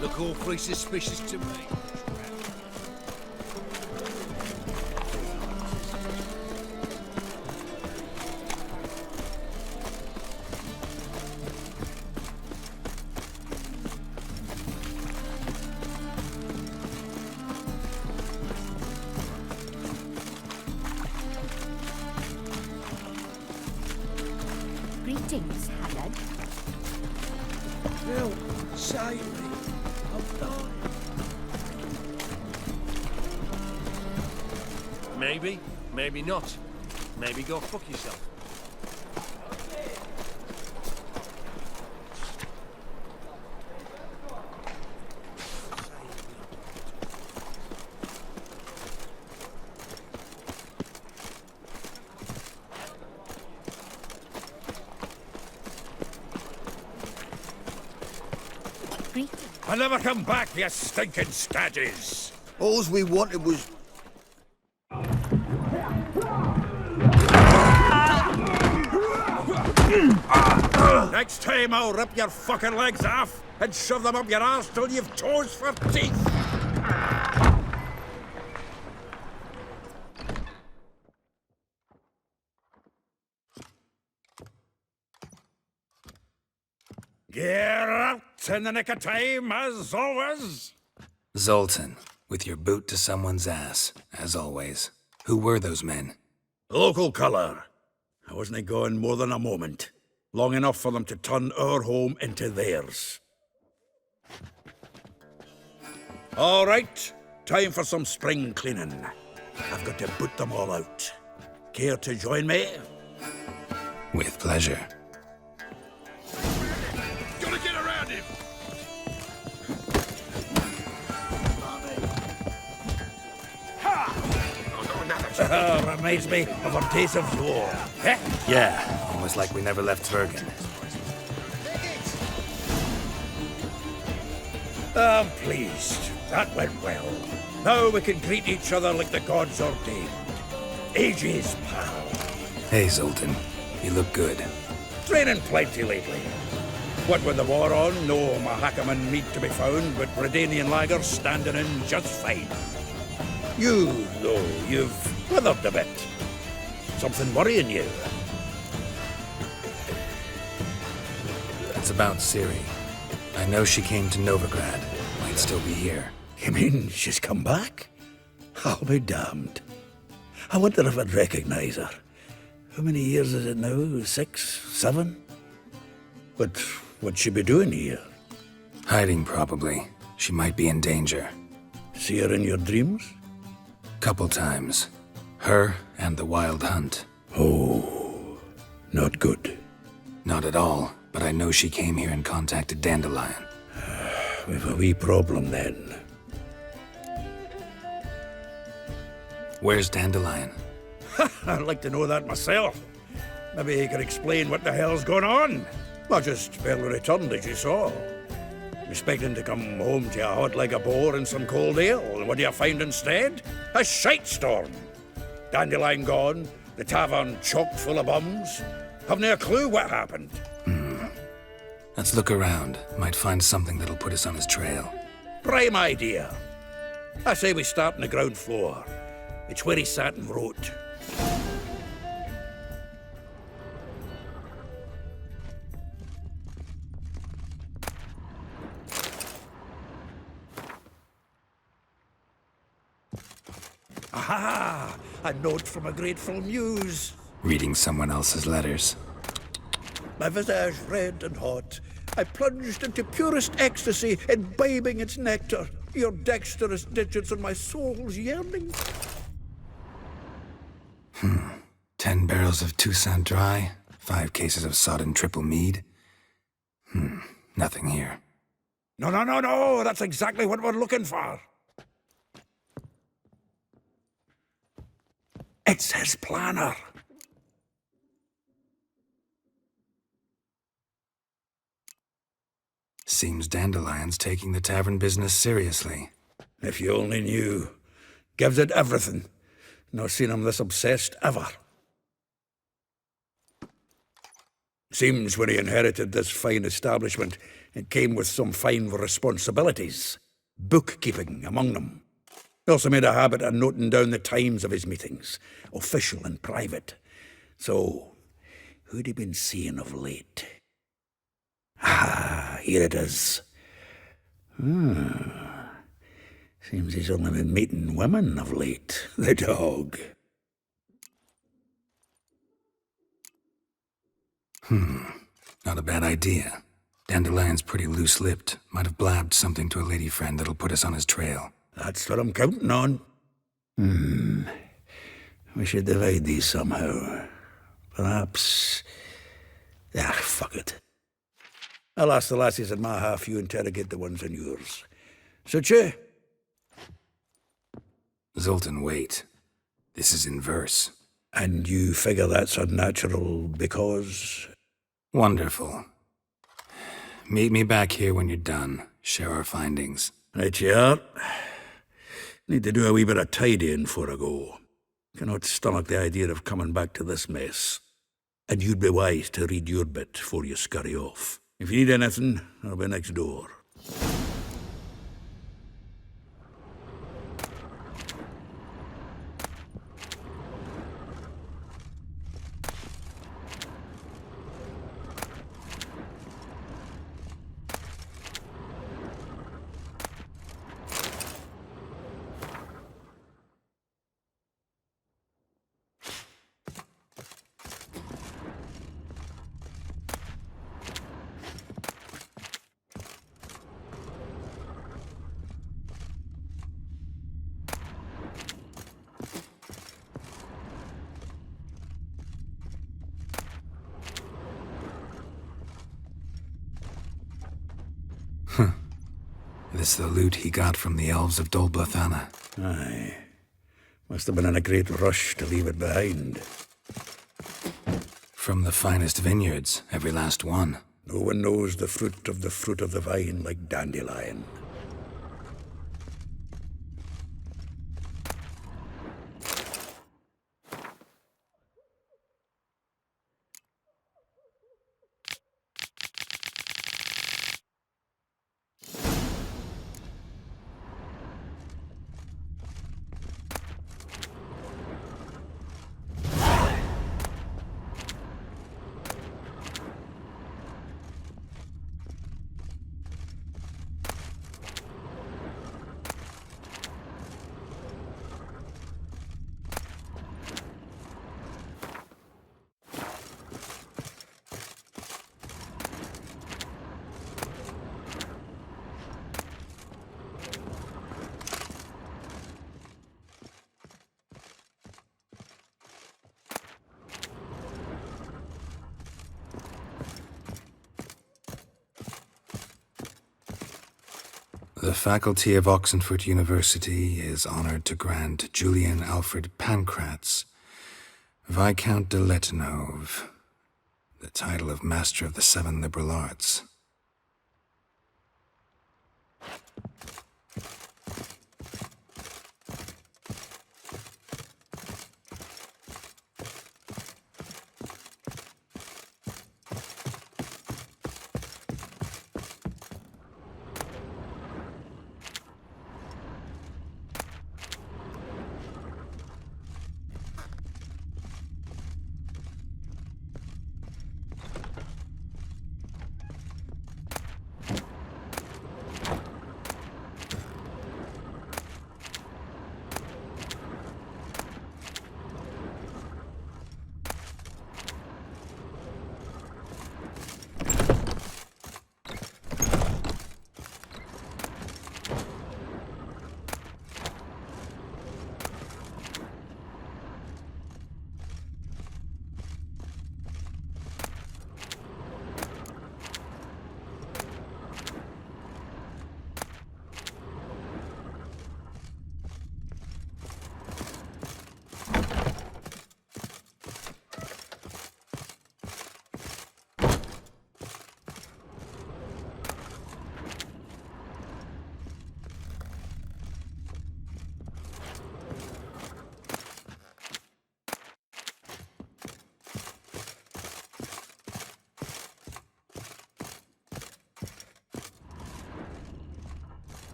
Look awfully suspicious to me. Greetings, Haggard. Help, save me. I'm dying. Maybe, maybe not. Maybe go fuck yourself. I'll never come back, you stinking stagges! All we wanted was... Next time I'll rip your fucking legs off and shove them up your arse till you've toes for teeth! Get out in the nick of time, as always! Zoltan, with your boot to someone's ass, as always. Who were those men? Local colour. I wasn't gone more than a moment. Long enough for them to turn our home into theirs. All right, time for some spring cleaning. I've got to boot them all out. Care to join me? With pleasure. Gotta get around him! Reminds me of our days of yore. Eh? Yeah, almost like we never left Bergen. I'm pleased. That went well. Now we can greet each other like the gods ordained. Ages, pal. Hey, Zoltan. You look good. Training plenty lately. What with the war on, no Mahakaman meat to be found, but Redanian lagers standing in just fine. You, though, you've withered a bit. Something worrying you? It's about Ciri. I know she came to Novigrad. Might still be here. You mean she's come back? I'll be damned. I wonder if I'd recognize her. How many years is it now? 6, 7? But what'd she be doing here? Hiding, probably. She might be in danger. See her in your dreams? Couple times. Her and the Wild Hunt. Oh, not good. Not at all, but I know she came here and contacted Dandelion. We've a wee problem then. Where's Dandelion? I'd like to know that myself. Maybe he could explain what the hell's going on. I just barely returned, as you saw. Expecting to come home to a hot leg of boar and some cold ale, and what do you find instead? A shite storm. Dandelion gone, the tavern chock full of bums. Haven't a clue what happened. Let's look around. Might find something that'll put us on his trail. Prime idea. I say we start on the ground floor. It's where he sat and wrote. Aha! A note from a grateful muse. Reading someone else's letters. My visage red and hot, I plunged into purest ecstasy, imbibing its nectar. Your dexterous digits on my soul's yearning. 10 barrels of Toussaint Dry, 5 cases of sodden triple mead. Nothing here. No, that's exactly what we're looking for. It's his planner. Seems Dandelion's taking the tavern business seriously. If you only knew. Gives it everything. Not seen him this obsessed ever. Seems when he inherited this fine establishment, it came with some fine responsibilities. Bookkeeping among them. He also made a habit of noting down the times of his meetings, official and private. So, who'd he been seeing of late? Ah, here it is. Seems he's only been meeting women of late, the dog. Not a bad idea. Dandelion's pretty loose-lipped. Might have blabbed something to a lady friend that'll put us on his trail. That's what I'm counting on. We should divide these somehow. Perhaps... fuck it. I'll ask the lassies in my half, you interrogate the ones in yours. Suche? Zoltan, wait. This is in verse. And you figure that's unnatural because... Wonderful. Meet me back here when you're done. Share our findings. Right you are. Need to do a wee bit of tidying before I go. Cannot stomach the idea of coming back to this mess. And you'd be wise to read your bit before you scurry off. If you need anything, I'll be next door. This the loot he got from the elves of Dol Blathanna. Aye. Must have been in a great rush to leave it behind. From the finest vineyards, every last one. No one knows the fruit of the vine like Dandelion. The faculty of Oxenford University is honored to grant Julian Alfred Pancratz, Viscount de Letenove, the title of Master of the Seven Liberal Arts.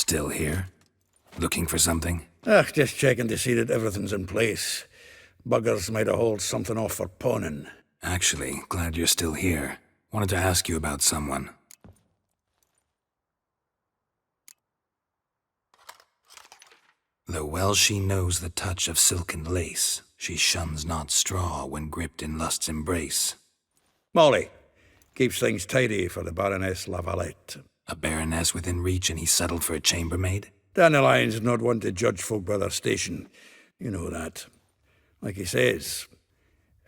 Still here? Looking for something? Just checking to see that everything's in place. Buggers might have hauled something off for pawning. Actually, glad you're still here. Wanted to ask you about someone. Though well she knows the touch of silken lace, she shuns not straw when gripped in lust's embrace. Molly, keeps things tidy for the Baroness Lavalette. A baroness within reach and he settled for a chambermaid? Dandelion's not one to judge folk by their station. You know that. Like he says,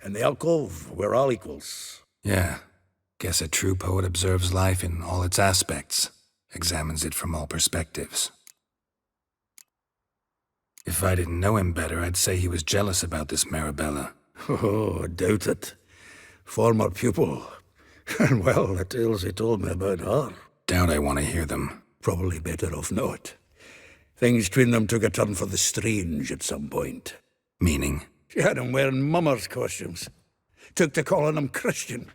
in the alcove, we're all equals. Yeah. Guess a true poet observes life in all its aspects, examines it from all perspectives. If I didn't know him better, I'd say he was jealous about this Marabella. Oh, doubt it. Former pupil. And well, the tales he told me about her. Doubt I want to hear them. Probably better off not. Things between them took a turn for the strange at some point. Meaning? She had him wearing mummers' costumes. Took to calling him Christian,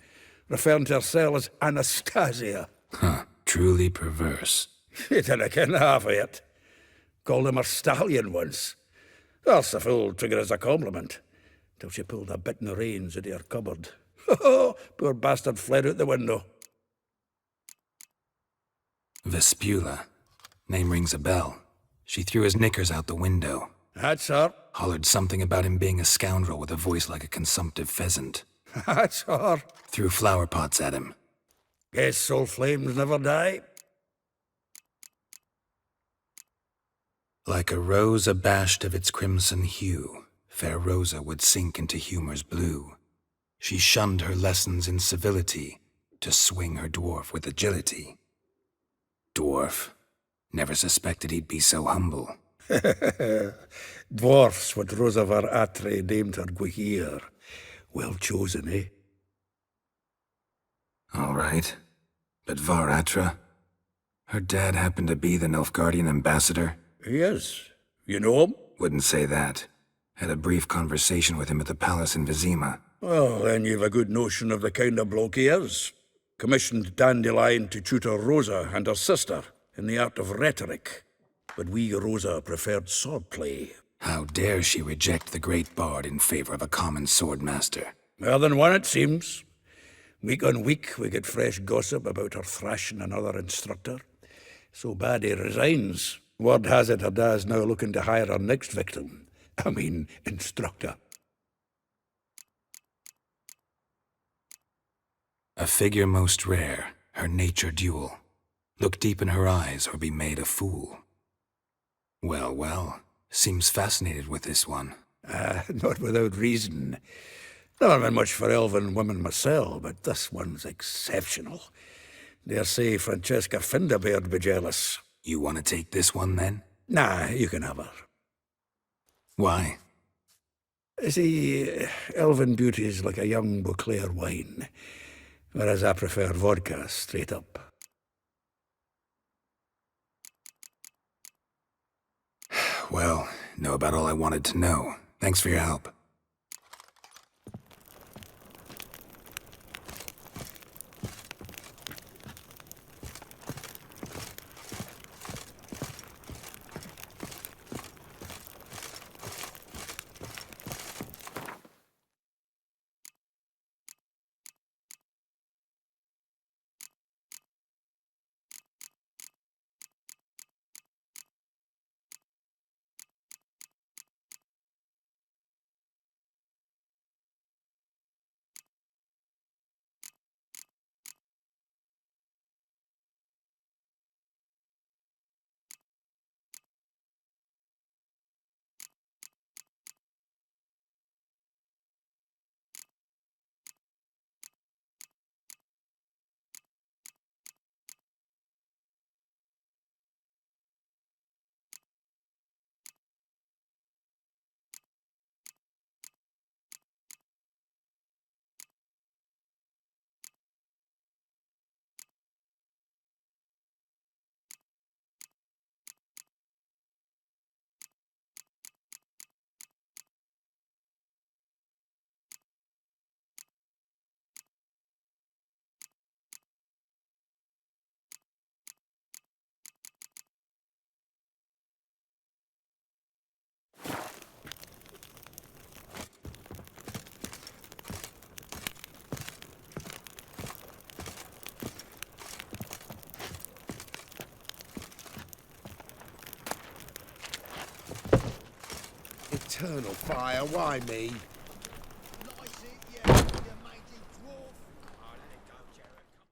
referring to herself as Anastasia. Huh, truly perverse. She didn't ken half of it. Called him her stallion once. That's the fool took it as a compliment, till she pulled a bit in the reins into her cupboard. Poor bastard fled out the window. Vespula. Name rings a bell. She threw his knickers out the window. That's her. Hollered something about him being a scoundrel with a voice like a consumptive pheasant. That's her. Threw flower pots at him. Guess soul flames never die. Like a rose abashed of its crimson hue, fair Rosa would sink into humor's blue. She shunned her lessons in civility, to swing her dwarf with agility. Dwarf. Never suspected he'd be so humble. Dwarfs what Rosa var Atre named her Guihir. Well chosen, eh? All right. But Var Atra? Her dad happened to be the Nilfgaardian ambassador? He is. You know him? Wouldn't say that. Had a brief conversation with him at the palace in Vizima. Well, then you've a good notion of the kind of bloke he is. Commissioned Dandelion to tutor Rosa and her sister in the art of rhetoric. But we Rosa preferred swordplay. How dare she reject the great bard in favor of a common swordmaster? More than one, it seems. Week on week, we get fresh gossip about her thrashing another instructor. So bad he resigns. Word has it her dad's now looking to hire her next victim. I mean, instructor. A figure most rare, her nature dual. Look deep in her eyes or be made a fool. Well, well, seems fascinated with this one. Not without reason. Never been much for elven women myself, but this one's exceptional. Dare say Francesca Finderbeard be jealous. You want to take this one, then? Nah, you can have her. Why? See, elven beauty's like a young Beauclair wine, whereas I prefer vodka straight up. Well, know about all I wanted to know. Thanks for your help. eternal fire, why me?